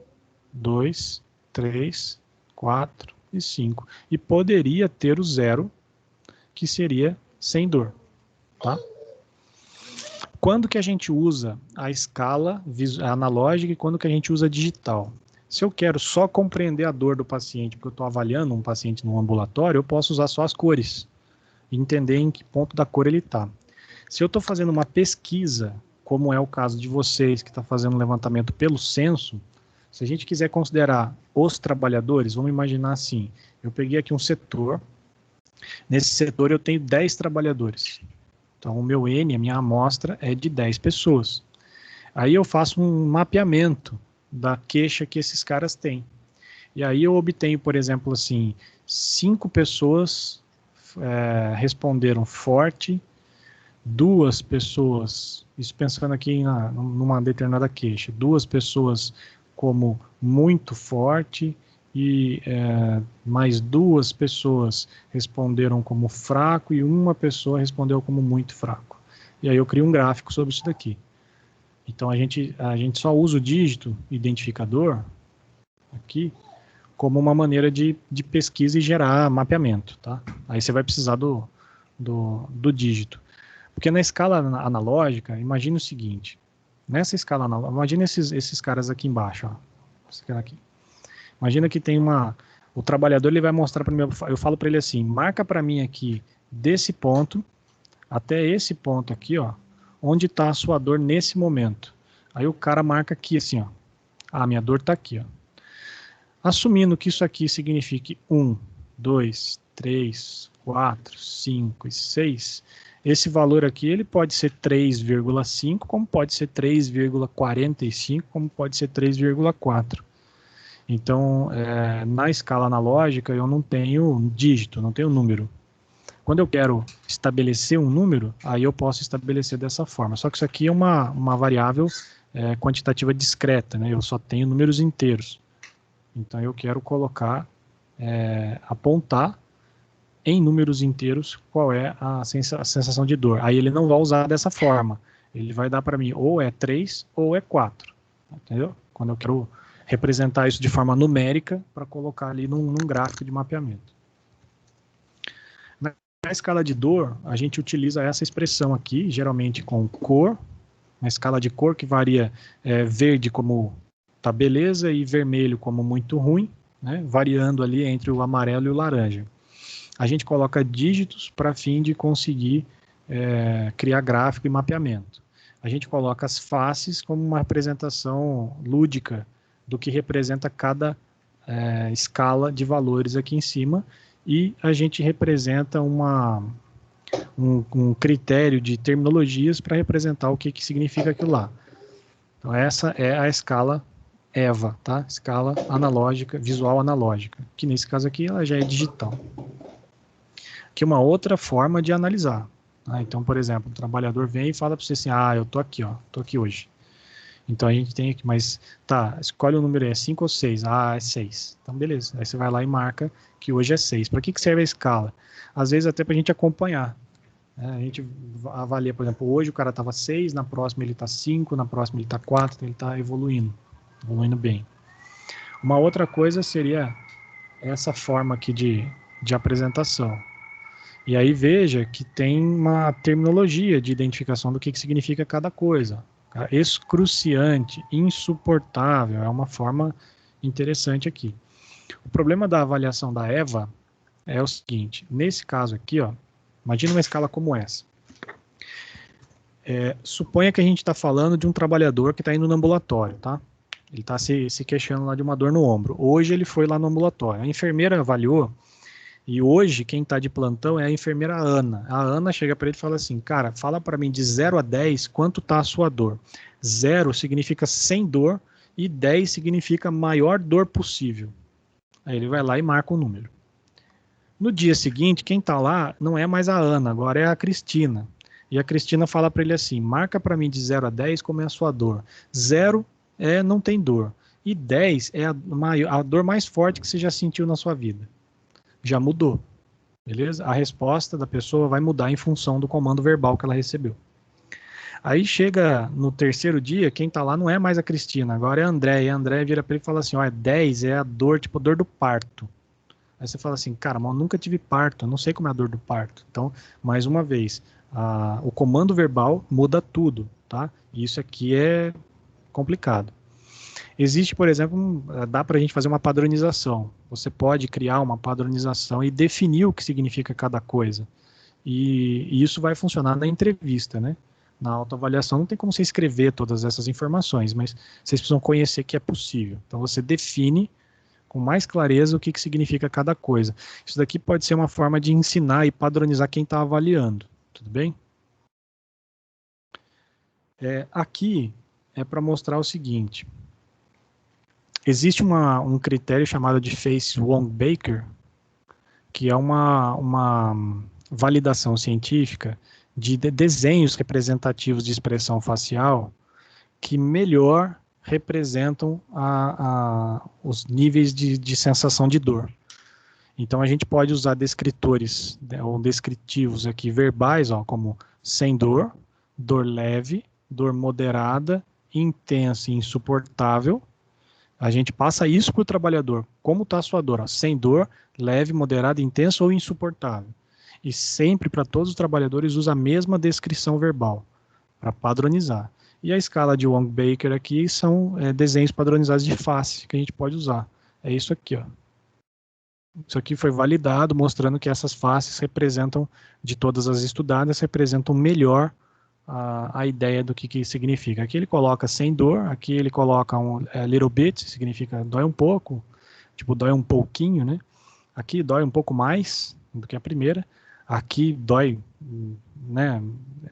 Speaker 2: 2, 3, 4 e 5. E poderia ter o 0, que seria sem dor. Tá? Quando que a gente usa a escala analógica e quando que a gente usa digital? Se eu quero só compreender a dor do paciente, porque eu estou avaliando um paciente no ambulatório, eu posso usar só as cores e entender em que ponto da cor ele está. Se eu estou fazendo uma pesquisa, como é o caso de vocês, que está fazendo um levantamento pelo censo, se a gente quiser considerar os trabalhadores, vamos imaginar assim, eu peguei aqui um setor, nesse setor eu tenho 10 trabalhadores. Então o meu N, a minha amostra, é de 10 pessoas. Aí eu faço um mapeamento da queixa que esses caras têm. E aí eu obtenho, por exemplo, assim, 5 pessoas responderam forte, 2 pessoas, isso pensando aqui numa determinada queixa, 2 pessoas como muito forte e mais 2 pessoas responderam como fraco e 1 pessoa respondeu como muito fraco. E aí eu crio um gráfico sobre isso daqui. Então a gente só usa o dígito identificador aqui como uma maneira de pesquisa e gerar mapeamento, tá? Aí você vai precisar do dígito. Porque na escala analógica, imagine o seguinte, nessa escala analógica, imagine esses caras aqui embaixo, ó, esse cara aqui. Imagina que tem o trabalhador, ele vai mostrar para mim, eu falo para ele assim, marca para mim aqui, desse ponto até esse ponto aqui, ó, onde está a sua dor nesse momento. Aí o cara marca aqui assim, ó, minha dor está aqui, ó. Assumindo que isso aqui signifique 1, 2, 3, 4, 5 e 6, esse valor aqui ele pode ser 3,5, como pode ser 3,45, como pode ser 3,4. Então, na escala analógica, eu não tenho dígito, não tenho número. Quando eu quero estabelecer um número, aí eu posso estabelecer dessa forma. Só que isso aqui é uma variável quantitativa discreta, né? Eu só tenho números inteiros. Então, eu quero colocar, apontar em números inteiros qual é a sensação de dor. Aí ele não vai usar dessa forma. Ele vai dar para mim ou é 3 ou é 4. Entendeu? Quando eu quero representar isso de forma numérica para colocar ali num gráfico de mapeamento. Na escala de dor, a gente utiliza essa expressão aqui, geralmente com cor, Uma escala de cor que varia verde como tá beleza e vermelho como muito ruim, né? Variando ali entre o amarelo e o laranja. A gente coloca dígitos para fim de conseguir criar gráfico e mapeamento. A gente coloca as faces como uma representação lúdica do que representa cada escala de valores aqui em cima, e a gente representa um critério de terminologias para representar o que significa aquilo lá. Então essa é a escala EVA, tá? Escala analógica, visual analógica, que nesse caso aqui ela já é digital. Aqui é uma outra forma de analisar. Tá? Então, por exemplo, o trabalhador vem e fala para você assim, eu tô aqui, ó, tô aqui hoje. Então a gente tem aqui, mas tá, escolhe o número aí, é 5 ou 6? É 6. Então beleza, aí você vai lá e marca que hoje é 6. Para que serve a escala? Às vezes até para a gente acompanhar. A gente avalia, por exemplo, hoje o cara estava 6, na próxima ele está 5, na próxima ele está 4, então ele está evoluindo bem. Uma outra coisa seria essa forma aqui de apresentação. E aí veja que tem uma terminologia de identificação do que significa cada coisa. Excruciante, insuportável, é uma forma interessante aqui. O problema da avaliação da EVA é o seguinte, nesse caso aqui, ó, imagina uma escala como essa. Suponha que a gente está falando de um trabalhador que está indo no ambulatório, tá? Ele está se queixando lá de uma dor no ombro. Hoje ele foi lá no ambulatório. A enfermeira avaliou, e hoje quem está de plantão é a enfermeira Ana. A Ana chega para ele e fala assim, cara, fala para mim de 0 a 10 quanto está a sua dor. 0 significa sem dor e 10 significa maior dor possível. Aí ele vai lá e marca um número. No dia seguinte, quem está lá não é mais a Ana, agora é a Cristina. E a Cristina fala para ele assim, marca para mim de 0 a 10 como é a sua dor. 0 não tem dor. E 10 é a dor mais forte que você já sentiu na sua vida. Já mudou, beleza? A resposta da pessoa vai mudar em função do comando verbal que ela recebeu. Aí chega no terceiro dia, quem tá lá não é mais a Cristina, agora é a André, e a André vira para ele e fala assim, 10 é a dor, tipo dor do parto. Aí você fala assim, cara, mas eu nunca tive parto, eu não sei como é a dor do parto. Então, mais uma vez, o comando verbal muda tudo, tá? E isso aqui é complicado. Existe, por exemplo, dá para a gente fazer uma padronização. Você pode criar uma padronização e definir o que significa cada coisa. E isso vai funcionar na entrevista, né? Na autoavaliação não tem como você escrever todas essas informações, mas vocês precisam conhecer que é possível. Então você define com mais clareza o que significa cada coisa. Isso daqui pode ser uma forma de ensinar e padronizar quem está avaliando. Tudo bem? Aqui é para mostrar o seguinte. Existe um critério chamado de Face-Wong-Baker, que é uma validação científica de desenhos representativos de expressão facial que melhor representam os níveis de sensação de dor. Então a gente pode usar descritores ou descritivos aqui verbais, como sem dor, dor leve, dor moderada, intensa e insuportável. A gente passa isso para o trabalhador. Como está a sua dor? Sem dor, leve, moderada, intensa ou insuportável. E sempre para todos os trabalhadores usa a mesma descrição verbal, para padronizar. E a escala de Wong-Baker aqui são desenhos padronizados de face que a gente pode usar. É isso aqui, ó. Isso aqui foi validado, mostrando que essas faces representam, de todas as estudadas, representam melhor a ideia do que significa. Aqui ele coloca sem dor, aqui ele coloca little bit, significa dói um pouco, tipo dói um pouquinho, né? Aqui dói um pouco mais do que a primeira, aqui dói, né,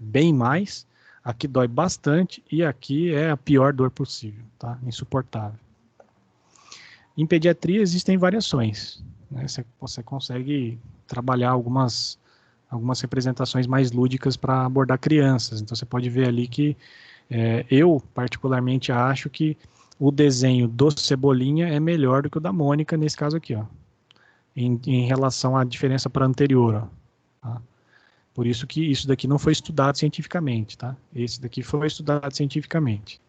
Speaker 2: bem mais, aqui dói bastante e aqui é a pior dor possível, tá? Insuportável. Em pediatria existem variações, né? Você consegue trabalhar algumas representações mais lúdicas para abordar crianças. Então você pode ver ali que eu particularmente acho que o desenho do Cebolinha é melhor do que o da Mônica nesse caso aqui, ó, em relação à diferença para a anterior, ó, tá? Por isso que isso daqui não foi estudado cientificamente, tá? Esse daqui foi estudado cientificamente.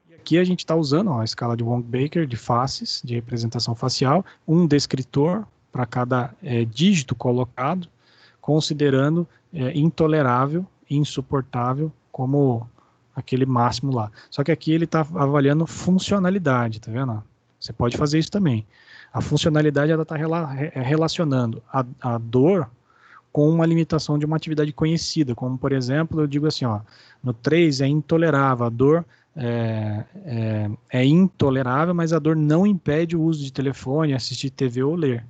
Speaker 2: E aqui a gente está usando a escala de Wong-Baker de faces, de representação facial, um descritor para cada dígito colocado, considerando intolerável, insuportável, como aquele máximo lá. Só que aqui ele está avaliando funcionalidade, tá vendo? Você pode fazer isso também. A funcionalidade ela está relacionando a dor com uma limitação de uma atividade conhecida, como por exemplo, eu digo assim, ó, no 3 é intolerável, a dor é intolerável, mas a dor não impede o uso de telefone, assistir TV ou ler.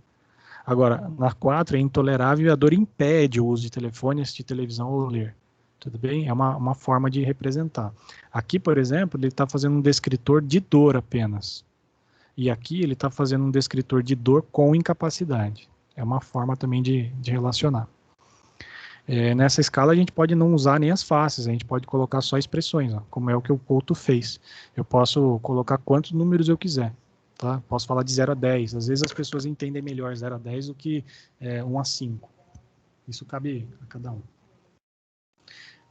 Speaker 2: Agora, na 4 é intolerável e a dor impede o uso de telefone, assistir televisão ou ler. Tudo bem? É uma forma de representar. Aqui, por exemplo, ele está fazendo um descritor de dor apenas. E aqui ele está fazendo um descritor de dor com incapacidade. É uma forma também de relacionar. Nessa escala a gente pode não usar nem as faces, a gente pode colocar só expressões, ó, como é o que o Couto fez. Eu posso colocar quantos números eu quiser. Tá? Posso falar de 0 a 10. Às vezes as pessoas entendem melhor 0 a 10 do que 1 a 5. Isso cabe a cada um.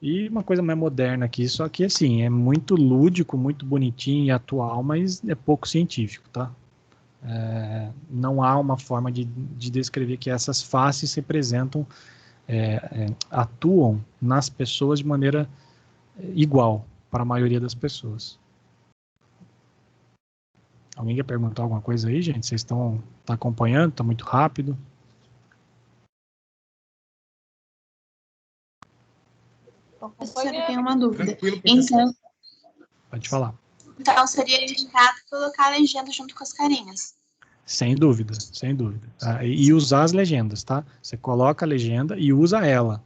Speaker 2: E uma coisa mais moderna aqui, só que assim, é muito lúdico, muito bonitinho e atual, mas é pouco científico, tá? Não há uma forma de descrever que essas faces representam, atuam nas pessoas de maneira igual para a maioria das pessoas. Alguém quer perguntar alguma coisa aí, gente? Vocês estão acompanhando? Está muito rápido?
Speaker 8: Professor, eu tenho uma dúvida.
Speaker 7: Tranquilo, professor.
Speaker 8: Então,
Speaker 2: Pode falar.
Speaker 8: então seria indicado colocar a legenda junto com as carinhas.
Speaker 2: Sem dúvida, sem dúvida. E usar as legendas, tá? Você coloca a legenda e usa ela.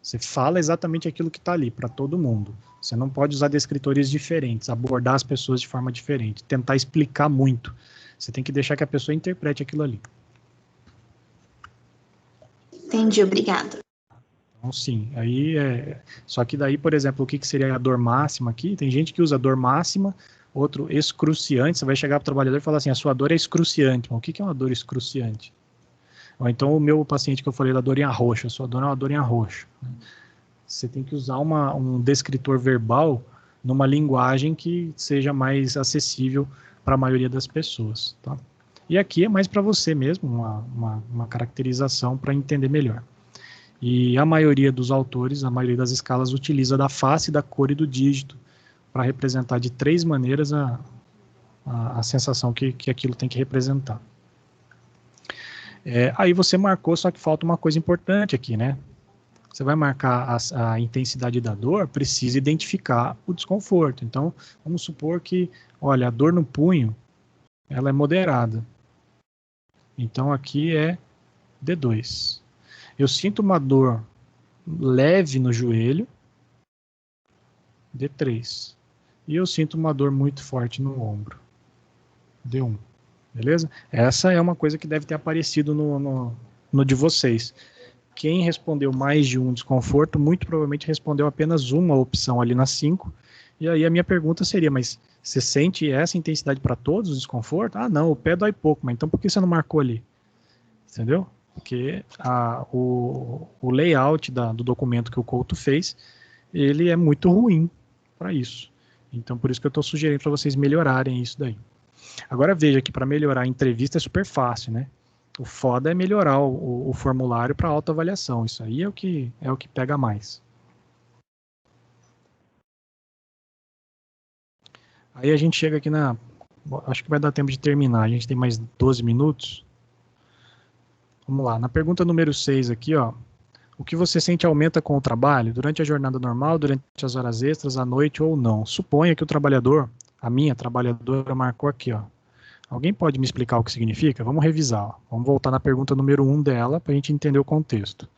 Speaker 2: Você fala exatamente aquilo que está ali, para todo mundo. Você não pode usar descritores diferentes, abordar as pessoas de forma diferente, tentar explicar muito. Você tem que deixar que a pessoa interprete aquilo ali.
Speaker 8: Entendi, obrigada.
Speaker 2: Então, sim. Só que daí, por exemplo, o que seria a dor máxima aqui? Tem gente que usa dor máxima, outro excruciante. Você vai chegar para o trabalhador e falar assim, a sua dor é excruciante. Mas o que é uma dor excruciante? Ou então o meu paciente que eu falei da dor em arroxo, a sua dor é uma dor em arroxo. Você tem que usar um descritor verbal numa linguagem que seja mais acessível para a maioria das pessoas. Tá? E aqui é mais para você mesmo, uma caracterização para entender melhor. E a maioria dos autores, a maioria das escalas, utiliza da face, da cor e do dígito para representar de 3 maneiras a sensação que aquilo tem que representar. Aí você marcou, só que falta uma coisa importante aqui, né? Você vai marcar a intensidade da dor, precisa identificar o desconforto. Então, vamos supor que, olha, a dor no punho, ela é moderada. Então, aqui é D2. Eu sinto uma dor leve no joelho, D3. E eu sinto uma dor muito forte no ombro, D1. Beleza? Essa é uma coisa que deve ter aparecido no de vocês. Quem respondeu mais de um desconforto, muito provavelmente respondeu apenas uma opção ali na 5. E aí a minha pergunta seria, mas você sente essa intensidade para todos os desconfortos? Ah, não, o pé dói pouco, mas então por que você não marcou ali? Entendeu? Porque o layout do documento que o Couto fez, ele é muito ruim para isso. Então por isso que eu estou sugerindo para vocês melhorarem isso daí. Agora veja que para melhorar a entrevista é super fácil, né? O foda é melhorar o formulário para autoavaliação. Isso aí é o que pega mais. Aí a gente chega aqui acho que vai dar tempo de terminar. A gente tem mais 12 minutos. Vamos lá. Na pergunta número 6 aqui, ó. O que você sente aumenta com o trabalho? Durante a jornada normal, durante as horas extras, à noite ou não? Suponha que o trabalhador, a minha trabalhadora marcou aqui, ó. Alguém pode me explicar o que significa? Vamos revisar. Ó. Vamos voltar na pergunta número 1 dela para a gente entender o contexto.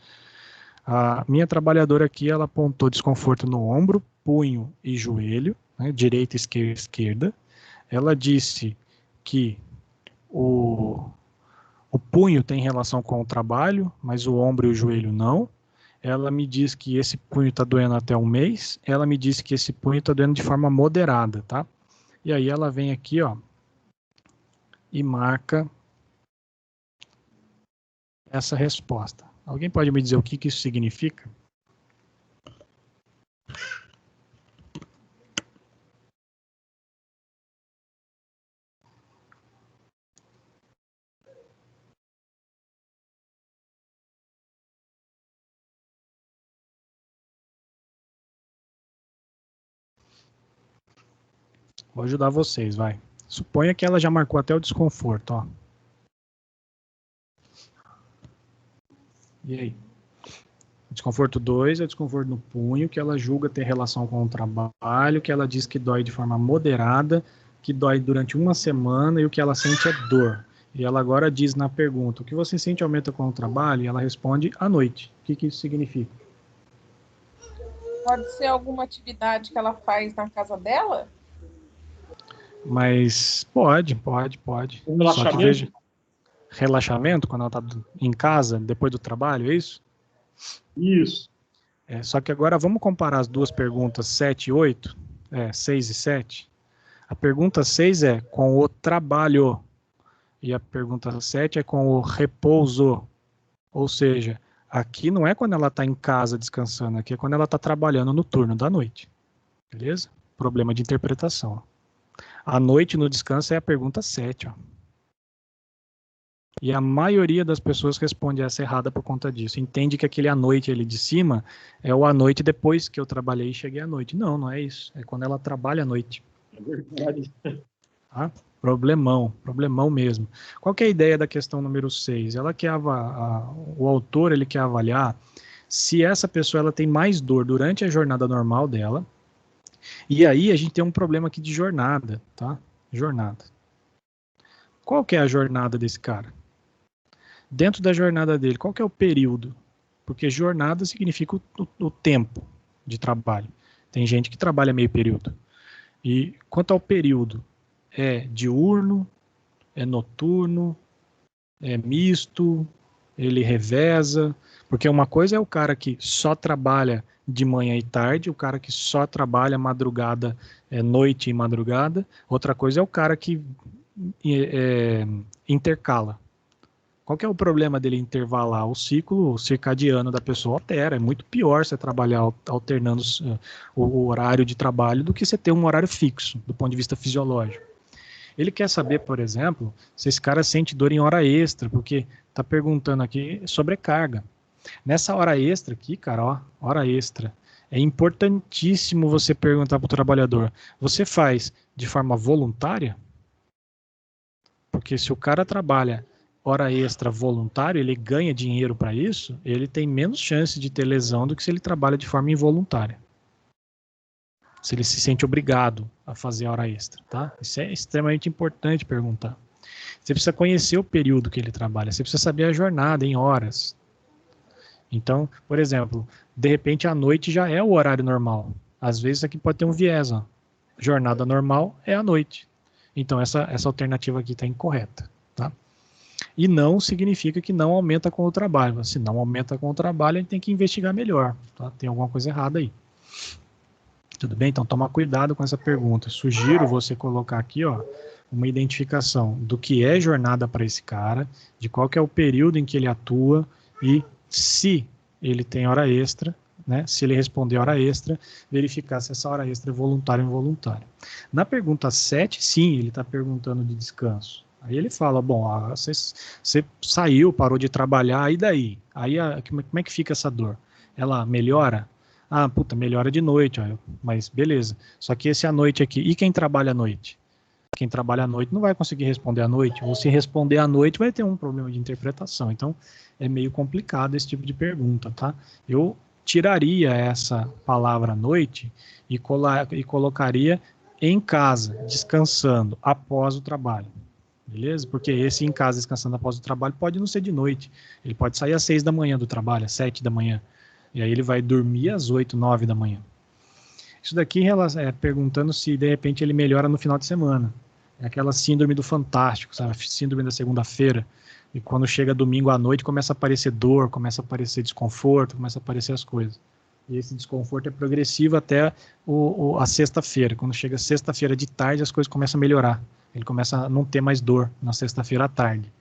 Speaker 2: A minha trabalhadora aqui, ela apontou desconforto no ombro, punho e joelho, né, direita, esquerda. Ela disse que o punho tem relação com o trabalho, mas o ombro e o joelho não. Ela me diz que esse punho está doendo até um mês. Ela me disse que esse punho está doendo de forma moderada, tá? E aí ela vem aqui, ó, e marca essa resposta. Alguém pode me dizer o que isso significa? Vou ajudar vocês, vai. Suponha que ela já marcou até o desconforto, ó. E aí? Desconforto 2 é o desconforto no punho, que ela julga ter relação com o trabalho, que ela diz que dói de forma moderada, que dói durante uma semana e o que ela sente é dor. E ela agora diz na pergunta, o que você sente aumenta com o trabalho? E ela responde, à noite. O que isso significa?
Speaker 1: Pode ser alguma atividade que ela faz na casa dela?
Speaker 2: Mas pode.
Speaker 4: Um relaxamento?
Speaker 2: Só que veja, relaxamento, quando ela está em casa, depois do trabalho, é isso?
Speaker 4: Isso.
Speaker 2: Só que agora vamos comparar as duas perguntas 7 e 8, 6 e 7. A pergunta 6 é com o trabalho e a pergunta 7 é com o repouso. Ou seja, aqui não é quando ela está em casa descansando, aqui é quando ela está trabalhando no turno da noite. Beleza? Problema de interpretação. A noite no descanso é a pergunta 7, ó. E a maioria das pessoas responde essa errada por conta disso. Entende que aquele à noite ali de cima é o à noite depois que eu trabalhei e cheguei à noite. Não, não é isso. É quando ela trabalha à noite.
Speaker 4: É verdade.
Speaker 2: Tá? Problemão mesmo. Qual que é a ideia da questão número 6? Ela quer o autor ele quer avaliar se essa pessoa ela tem mais dor durante a jornada normal dela. E aí a gente tem um problema aqui de jornada, tá? Jornada. Qual que é a jornada desse cara? Dentro da jornada dele, qual que é o período? Porque jornada significa o tempo de trabalho. Tem gente que trabalha meio período. E quanto ao período, é diurno, é noturno, é misto, ele reveza. Porque uma coisa é o cara que só trabalha de manhã e tarde, o cara que só trabalha madrugada, noite e madrugada. Outra coisa é o cara que intercala. Qual que é o problema dele intervalar? O ciclo circadiano da pessoa altera. É muito pior você trabalhar alternando o horário de trabalho do que você ter um horário fixo, do ponto de vista fisiológico. Ele quer saber, por exemplo, se esse cara sente dor em hora extra, porque está perguntando aqui sobrecarga. Nessa hora extra aqui, cara, ó, hora extra, é importantíssimo você perguntar para o trabalhador, você faz de forma voluntária? Porque se o cara trabalha hora extra voluntário, ele ganha dinheiro para isso, ele tem menos chance de ter lesão do que se ele trabalha de forma involuntária. Se ele se sente obrigado a fazer hora extra, tá? Isso é extremamente importante perguntar. Você precisa conhecer o período que ele trabalha, você precisa saber a jornada em horas. Então, por exemplo, de repente à noite já é o horário normal. Às vezes aqui pode ter um viés, ó. Jornada normal é à noite. Então essa alternativa aqui está incorreta, tá? E não significa que não aumenta com o trabalho. Se não aumenta com o trabalho, a gente tem que investigar melhor, tá? Tem alguma coisa errada aí. Tudo bem? Então toma cuidado com essa pergunta. Sugiro você colocar aqui, ó, uma identificação do que é jornada para esse cara, de qual que é o período em que ele atua e se ele tem hora extra, né? Se ele responder hora extra, verificar se essa hora extra é voluntária ou involuntária. Na pergunta 7, sim, ele está perguntando de descanso. Aí ele fala, bom, você saiu, parou de trabalhar, e daí? Aí como é que fica essa dor? Ela melhora? Ah, puta, melhora de noite, ó, mas beleza. Só que esse à noite aqui, e quem trabalha à noite? Quem trabalha à noite não vai conseguir responder à noite, ou se responder à noite vai ter um problema de interpretação. Então, é meio complicado esse tipo de pergunta, tá? Eu tiraria essa palavra noite e colocaria em casa, descansando, após o trabalho. Beleza? Porque esse em casa, descansando após o trabalho, pode não ser de noite. Ele pode sair às 6 da manhã do trabalho, às 7 da manhã. E aí ele vai dormir às 8, 9 da manhã. Isso daqui é perguntando se, de repente, ele melhora no final de semana. É aquela síndrome do fantástico, sabe? Síndrome da segunda-feira. E quando chega domingo à noite, começa a aparecer dor, começa a aparecer desconforto, começa a aparecer as coisas. E esse desconforto é progressivo até a sexta-feira. Quando chega sexta-feira de tarde, as coisas começam a melhorar. Ele começa a não ter mais dor na sexta-feira à tarde.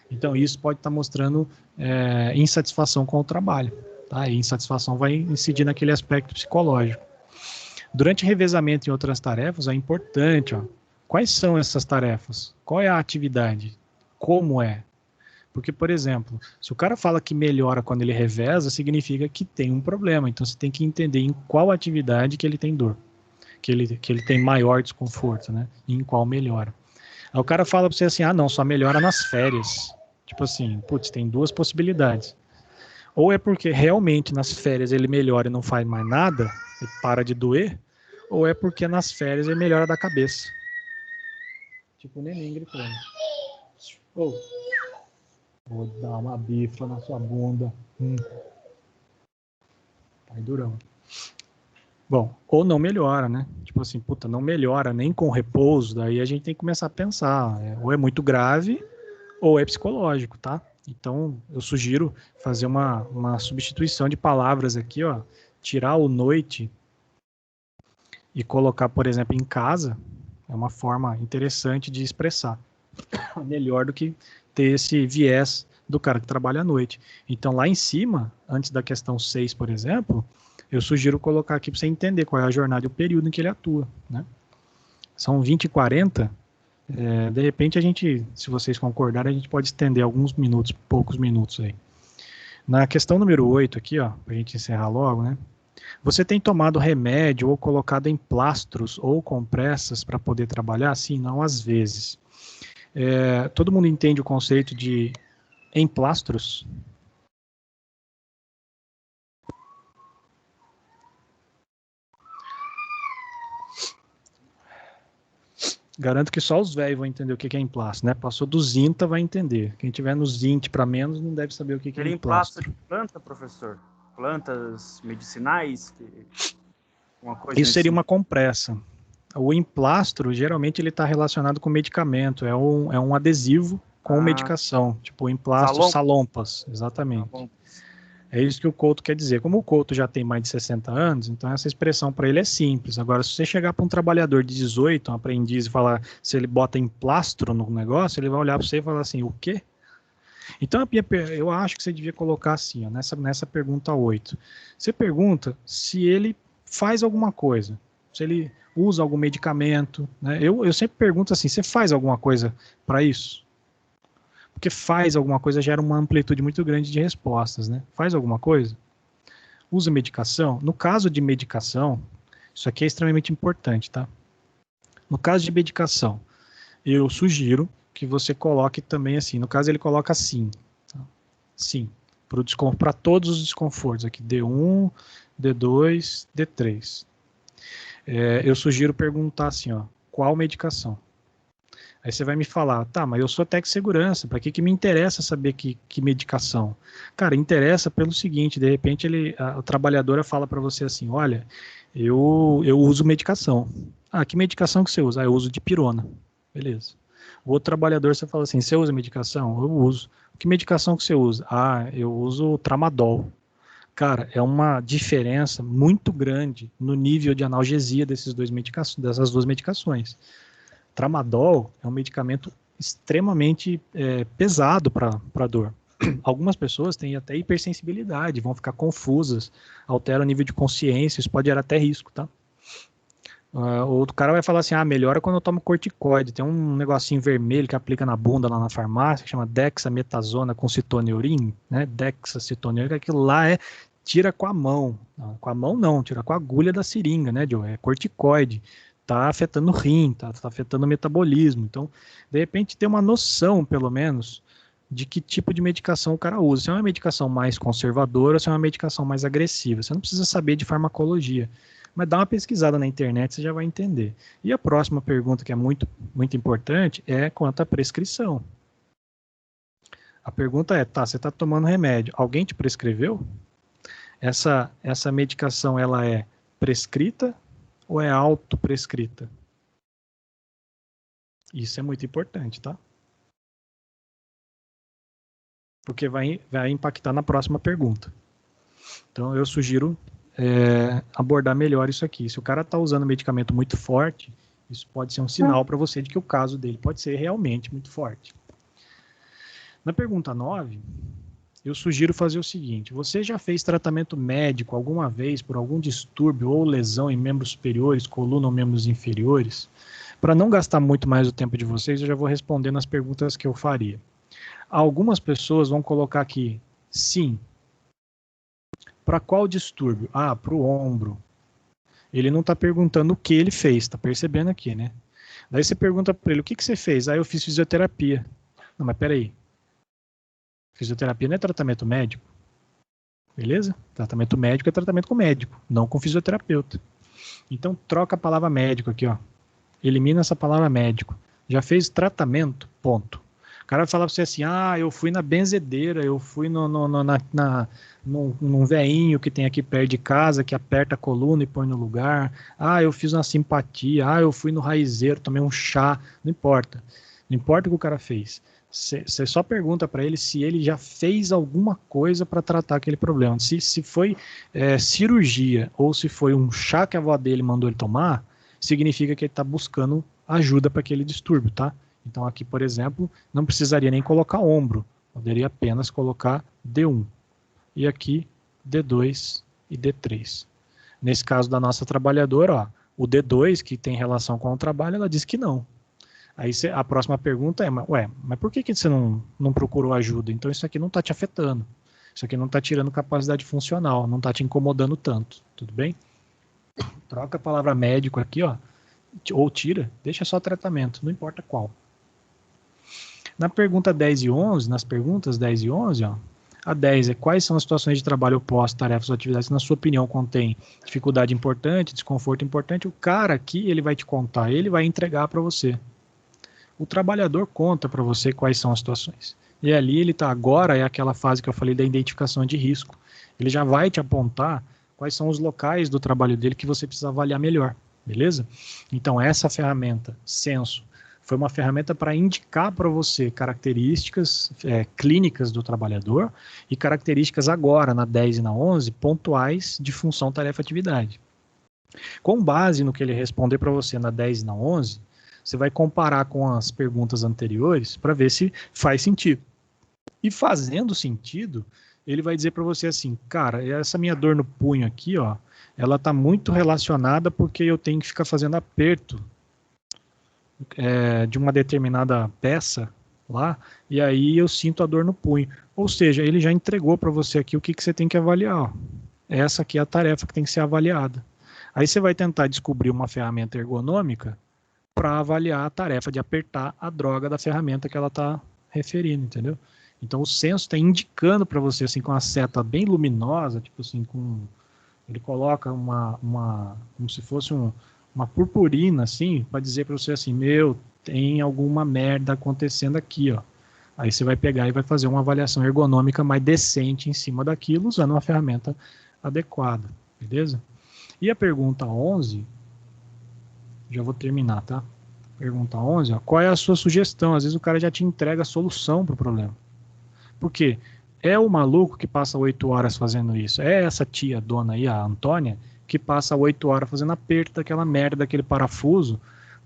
Speaker 2: Então, isso pode estar mostrando insatisfação com o trabalho. Tá? E insatisfação vai incidir naquele aspecto psicológico. Durante revezamento em outras tarefas, é importante, ó, quais são essas tarefas? Qual é a atividade? Como é? Porque, por exemplo, se o cara fala que melhora quando ele reveza, significa que tem um problema. Então, você tem que entender em qual atividade que ele tem dor. que ele tem maior desconforto, né? E em qual melhora. Aí o cara fala para você assim, não, só melhora nas férias. Tipo assim, putz, tem duas possibilidades. Ou é porque realmente nas férias ele melhora e não faz mais nada, e para de doer, ou é porque nas férias ele melhora da cabeça. Tipo o neném gritando. Oh, vou dar uma bifa na sua bunda. Pai durão. Bom, ou não melhora, né? Tipo assim, puta, não melhora nem com repouso, daí a gente tem que começar a pensar, ou é muito grave, ou é psicológico, tá? Então, eu sugiro fazer uma substituição de palavras aqui, ó, tirar o noite e colocar, por exemplo, em casa, é uma forma interessante de expressar. Melhor do que ter esse viés do cara que trabalha à noite. Então, lá em cima, antes da questão 6, por exemplo, eu sugiro colocar aqui para você entender qual é a jornada e o período em que ele atua, né? São 20 e 40. De repente, a gente, se vocês concordarem, a gente pode estender alguns minutos, poucos minutos aí. Na questão número 8 aqui, ó, para a gente encerrar logo, né? Você tem tomado remédio ou colocado em plastros ou compressas para poder trabalhar? Sim, não, às vezes. Todo mundo entende o conceito de emplastros? Garanto que só os velhos vão entender o que é emplastro, né? Passou do Zinta vai entender. Quem tiver nos 20 para menos não deve saber o que é emplastro.
Speaker 5: De planta, professor? Plantas medicinais? Uma coisa
Speaker 2: Isso seria uma compressa. O emplastro, geralmente, ele está relacionado com medicamento. É um adesivo com medicação. Tipo, o emplastro salompas. Exatamente. É isso que o Couto quer dizer. Como o Couto já tem mais de 60 anos, então essa expressão para ele é simples. Agora, se você chegar para um trabalhador de 18, um aprendiz, e falar se ele bota emplastro no negócio, ele vai olhar para você e falar assim, o quê? Então, eu acho que você devia colocar assim, ó, nessa pergunta 8. Você pergunta se ele faz alguma coisa, se ele usa algum medicamento, né? Eu sempre pergunto assim, você faz alguma coisa para isso? Porque faz alguma coisa gera uma amplitude muito grande de respostas, né? Faz alguma coisa? Usa medicação? No caso de medicação, isso aqui é extremamente importante, tá? No caso de medicação, eu sugiro que você coloque também assim, no caso ele coloca sim, tá? Sim, para todos os desconfortos aqui, D1, D2, D3. Eu sugiro perguntar assim, ó, qual medicação? Aí você vai me falar, tá, mas eu sou técnico de segurança, para que me interessa saber que medicação? Cara, interessa pelo seguinte, de repente a trabalhadora fala para você assim, olha, eu uso medicação. Ah, que medicação que você usa? Ah, eu uso dipirona. Beleza. O outro trabalhador, você fala assim, você usa medicação? Eu uso. Que medicação que você usa? Ah, eu uso tramadol. Cara, é uma diferença muito grande no nível de analgesia dessas duas medicações. Tramadol é um medicamento extremamente pesado para dor. Algumas pessoas têm até hipersensibilidade, vão ficar confusas, altera o nível de consciência, isso pode gerar até risco, tá? O cara vai falar assim, melhora quando eu tomo corticoide. Tem um negocinho vermelho que aplica na bunda lá na farmácia, que chama dexametasona com citoneurin, né? Dexacitoneurin, que aquilo lá tira com a mão. Com a mão não, tira com a agulha da seringa, né, Joe? É corticoide. Tá afetando o rim, tá afetando o metabolismo. Então, de repente, ter uma noção, pelo menos, de que tipo de medicação o cara usa. Se é uma medicação mais conservadora ou se é uma medicação mais agressiva. Você não precisa saber de farmacologia, mas dá uma pesquisada na internet, você já vai entender. E a próxima pergunta, que é muito, muito importante, é quanto à prescrição. A pergunta é, você está tomando remédio, alguém te prescreveu? Essa medicação, ela é prescrita ou é autoprescrita? Isso é muito importante, tá? Porque vai impactar na próxima pergunta. Então, eu sugiro abordar melhor isso aqui. Se o cara está usando medicamento muito forte, isso pode ser um sinal para você de que o caso dele pode ser realmente muito forte. Na pergunta 9, eu sugiro fazer o seguinte, você já fez tratamento médico alguma vez por algum distúrbio ou lesão em membros superiores, coluna ou membros inferiores? Para não gastar muito mais o tempo de vocês, eu já vou respondendo as perguntas que eu faria. Algumas pessoas vão colocar aqui, sim. Para qual distúrbio? Para o ombro. Ele não está perguntando o que ele fez, está percebendo aqui, né? Daí você pergunta para ele, o que você fez? Ah, eu fiz fisioterapia. Não, mas peraí. Fisioterapia não é tratamento médico? Beleza? Tratamento médico é tratamento com médico, não com fisioterapeuta. Então, troca a palavra médico aqui, ó. Elimina essa palavra médico. Já fez tratamento? Ponto. O cara vai falar pra você assim, eu fui na benzedeira, eu fui num veinho que tem aqui perto de casa, que aperta a coluna e põe no lugar. Eu fiz uma simpatia. Eu fui no raizeiro, tomei um chá. Não importa. Não importa o que o cara fez. Você só pergunta para ele se ele já fez alguma coisa para tratar aquele problema. Se foi cirurgia ou se foi um chá que a avó dele mandou ele tomar, significa que ele está buscando ajuda para aquele distúrbio, tá? Então aqui, por exemplo, não precisaria nem colocar ombro, poderia apenas colocar D1. E aqui D2 e D3. Nesse caso da nossa trabalhadora, ó, o D2, que tem relação com o trabalho, ela diz que não. Aí a próxima pergunta é, mas por que você não procurou ajuda? Então isso aqui não está te afetando. Isso aqui não está tirando capacidade funcional, não está te incomodando tanto. Tudo bem? Troca a palavra médico aqui, ó, ou tira, deixa só tratamento, não importa qual. Na pergunta 10 e 11, nas perguntas 10 e 11, ó, a 10 é quais são as situações de trabalho opostas, tarefas ou atividades que, na sua opinião, contém dificuldade importante, desconforto importante. O cara aqui, ele vai te contar, ele vai entregar para você. O trabalhador conta para você quais são as situações. E ali ele está agora, é aquela fase que eu falei da identificação de risco. Ele já vai te apontar quais são os locais do trabalho dele que você precisa avaliar melhor, beleza? Então essa ferramenta, Censo, foi uma ferramenta para indicar para você características clínicas do trabalhador e características agora, na 10 e na 11, pontuais de função, tarefa, atividade. Com base no que ele responder para você na 10 e na 11, você vai comparar com as perguntas anteriores para ver se faz sentido. E fazendo sentido, ele vai dizer para você assim, cara, essa minha dor no punho aqui, ó, ela está muito relacionada porque eu tenho que ficar fazendo aperto de uma determinada peça lá, e aí eu sinto a dor no punho. Ou seja, ele já entregou para você aqui o que você tem que avaliar. Ó. Essa aqui é a tarefa que tem que ser avaliada. Aí você vai tentar descobrir uma ferramenta ergonômica para avaliar a tarefa de apertar a droga da ferramenta que ela está referindo, entendeu? Então o Censo está indicando para você assim com a seta bem luminosa, tipo assim, ele coloca como se fosse uma purpurina assim, para dizer para você assim, tem alguma merda acontecendo aqui, ó. Aí você vai pegar e vai fazer uma avaliação ergonômica mais decente em cima daquilo, usando uma ferramenta adequada, beleza? E a pergunta 11, já vou terminar, tá? Pergunta 11, ó, qual é a sua sugestão? Às vezes o cara já te entrega a solução para o problema. Por quê? É o maluco que passa 8 horas fazendo isso. É essa tia dona aí, a Antônia, que passa 8 horas fazendo aperto daquela merda, daquele parafuso,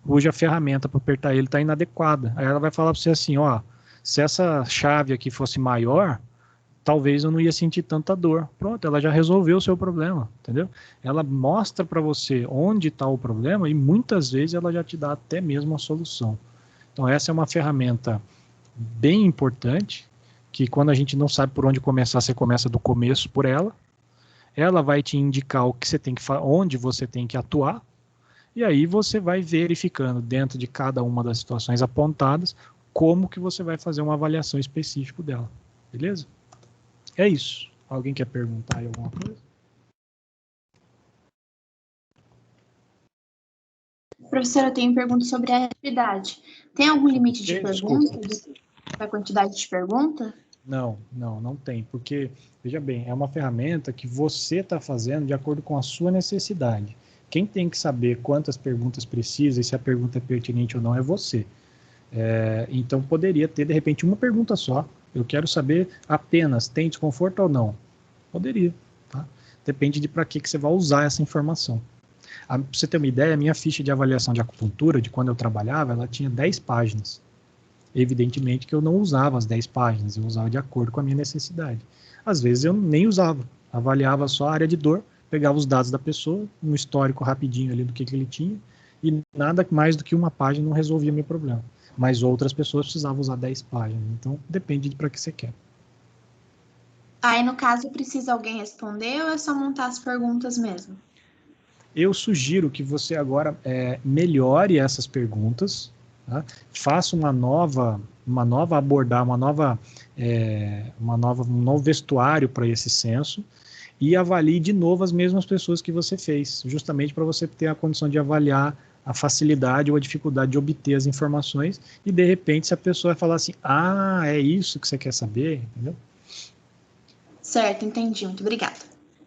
Speaker 2: cuja ferramenta para apertar ele está inadequada. Aí ela vai falar para você assim, ó, se essa chave aqui fosse maior, talvez eu não ia sentir tanta dor. Pronto, ela já resolveu o seu problema, entendeu? Ela mostra para você onde está o problema e muitas vezes ela já te dá até mesmo a solução. Então essa é uma ferramenta bem importante, que quando a gente não sabe por onde começar, você começa do começo por ela. Ela vai te indicar o que você tem que onde você tem que atuar, e aí você vai verificando dentro de cada uma das situações apontadas como que você vai fazer uma avaliação específica dela. Beleza? É isso. Alguém quer perguntar aí alguma coisa?
Speaker 8: Professor, eu tenho pergunta sobre a atividade. Tem algum limite de perguntas? A quantidade de pergunta?
Speaker 2: Não tem, porque, veja bem, é uma ferramenta que você está fazendo de acordo com a sua necessidade. Quem tem que saber quantas perguntas precisa e se a pergunta é pertinente ou não é você. Então, poderia ter, de repente, uma pergunta só. Eu quero saber apenas, tem desconforto ou não? Poderia, tá? Depende de para que você vai usar essa informação. Para você ter uma ideia, a minha ficha de avaliação de acupuntura, de quando eu trabalhava, ela tinha 10 páginas. Evidentemente que eu não usava as 10 páginas, eu usava de acordo com a minha necessidade. Às vezes eu nem usava, avaliava só a área de dor, pegava os dados da pessoa, um histórico rapidinho ali do que ele tinha, e nada mais do que uma página não resolvia meu problema. Mas outras pessoas precisavam usar 10 páginas, então depende de para que você quer.
Speaker 8: Aí, no caso, precisa alguém responder ou é só montar as perguntas mesmo?
Speaker 2: Eu sugiro que você agora melhore essas perguntas, tá? Faça um novo vestuário para esse censo e avalie de novo as mesmas pessoas que você fez, justamente para você ter a condição de avaliar a facilidade ou a dificuldade de obter as informações e, de repente, se a pessoa falar assim, é isso que você quer saber, entendeu?
Speaker 8: Certo, entendi. Muito obrigada.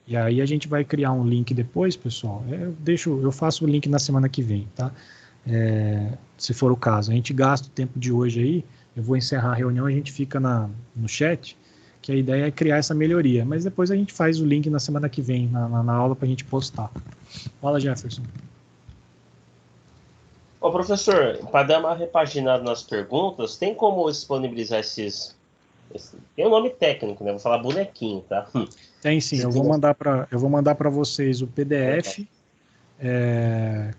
Speaker 2: E aí a gente vai criar um link depois, pessoal. Eu faço o link na semana que vem, tá? Se for o caso. A gente gasta o tempo de hoje aí, eu vou encerrar a reunião, a gente fica no chat, que a ideia é criar essa melhoria. Mas depois a gente faz o link na semana que vem, na aula, para a gente postar. Fala, Jefferson.
Speaker 6: Ô, professor, para dar uma repaginada nas perguntas, tem como disponibilizar tem um nome técnico, né? Vou falar bonequinho, tá?
Speaker 2: Tem sim, eu vou mandar para vocês o PDF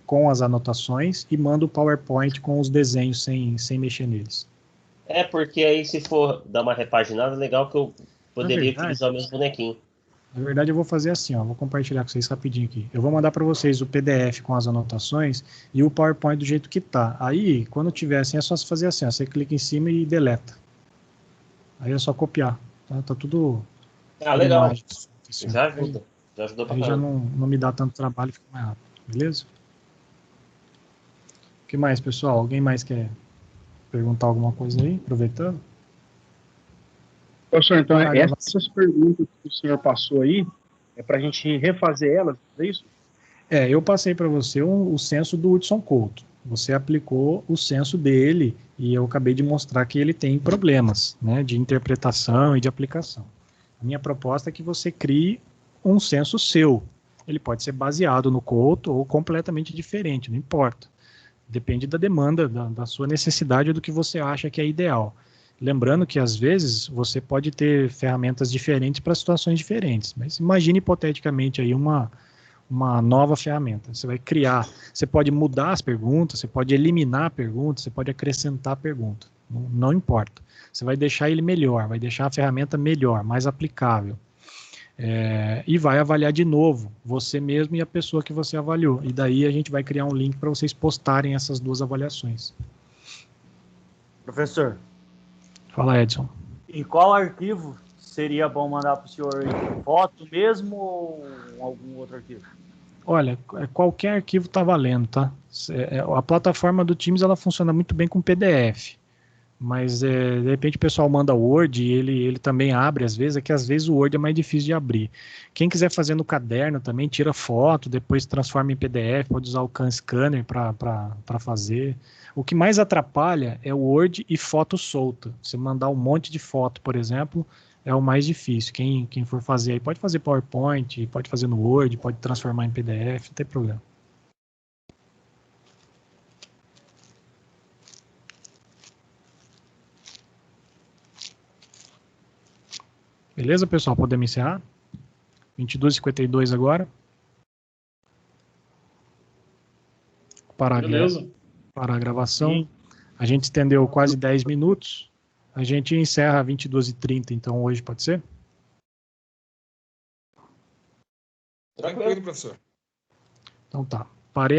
Speaker 2: com as anotações e mando o PowerPoint com os desenhos sem mexer neles.
Speaker 6: Porque aí se for dar uma repaginada, é legal que eu poderia utilizar o mesmo bonequinho.
Speaker 2: Na verdade, eu vou fazer assim, vou compartilhar com vocês rapidinho aqui. Eu vou mandar para vocês o PDF com as anotações e o PowerPoint do jeito que tá. Aí, quando tiver assim, é só você fazer assim, você clica em cima e deleta. Aí é só copiar, tá tudo...
Speaker 6: legal.
Speaker 2: Imagens, assim,
Speaker 6: já ajuda. Já ajudou pra
Speaker 2: aí já
Speaker 6: caramba.
Speaker 2: não me dá tanto trabalho, fica mais rápido, beleza? O que mais, pessoal? Alguém mais quer perguntar alguma coisa aí, aproveitando?
Speaker 9: Professor, então essas perguntas que o senhor passou aí, é para a gente refazer elas, é isso?
Speaker 2: Eu passei para você o censo do Hudson Couto. Você aplicou o censo dele e eu acabei de mostrar que ele tem problemas, né, de interpretação e de aplicação. A minha proposta é que você crie um censo seu. Ele pode ser baseado no Couto ou completamente diferente, não importa. Depende da demanda, da sua necessidade ou do que você acha que é ideal. Lembrando que, às vezes, você pode ter ferramentas diferentes para situações diferentes, mas imagine hipoteticamente aí uma nova ferramenta. Você vai criar, você pode mudar as perguntas, você pode eliminar a pergunta, você pode acrescentar a pergunta, não importa. Você vai deixar ele melhor, vai deixar a ferramenta melhor, mais aplicável. E vai avaliar de novo você mesmo e a pessoa que você avaliou. E daí a gente vai criar um link para vocês postarem essas duas avaliações.
Speaker 5: Professor.
Speaker 2: Fala, Edson.
Speaker 5: Em qual arquivo seria bom mandar para o senhor? Foto mesmo ou algum outro arquivo?
Speaker 2: Olha, qualquer arquivo está valendo, tá? A plataforma do Teams ela funciona muito bem com PDF. Mas, de repente, o pessoal manda Word e ele também abre, às vezes, às vezes o Word é mais difícil de abrir. Quem quiser fazer no caderno também, tira foto, depois transforma em PDF, pode usar o Scanner para fazer. O que mais atrapalha é o Word e foto solta. Você mandar um monte de foto, por exemplo, é o mais difícil. Quem for fazer aí, pode fazer PowerPoint, pode fazer no Word, pode transformar em PDF, não tem problema. Beleza, pessoal? Podemos encerrar? 22h52 agora. Parar a gravação. Sim. A gente estendeu quase 10 minutos. A gente encerra 22h30, então hoje pode ser?
Speaker 7: Tranquilo, professor.
Speaker 2: Então tá. Parei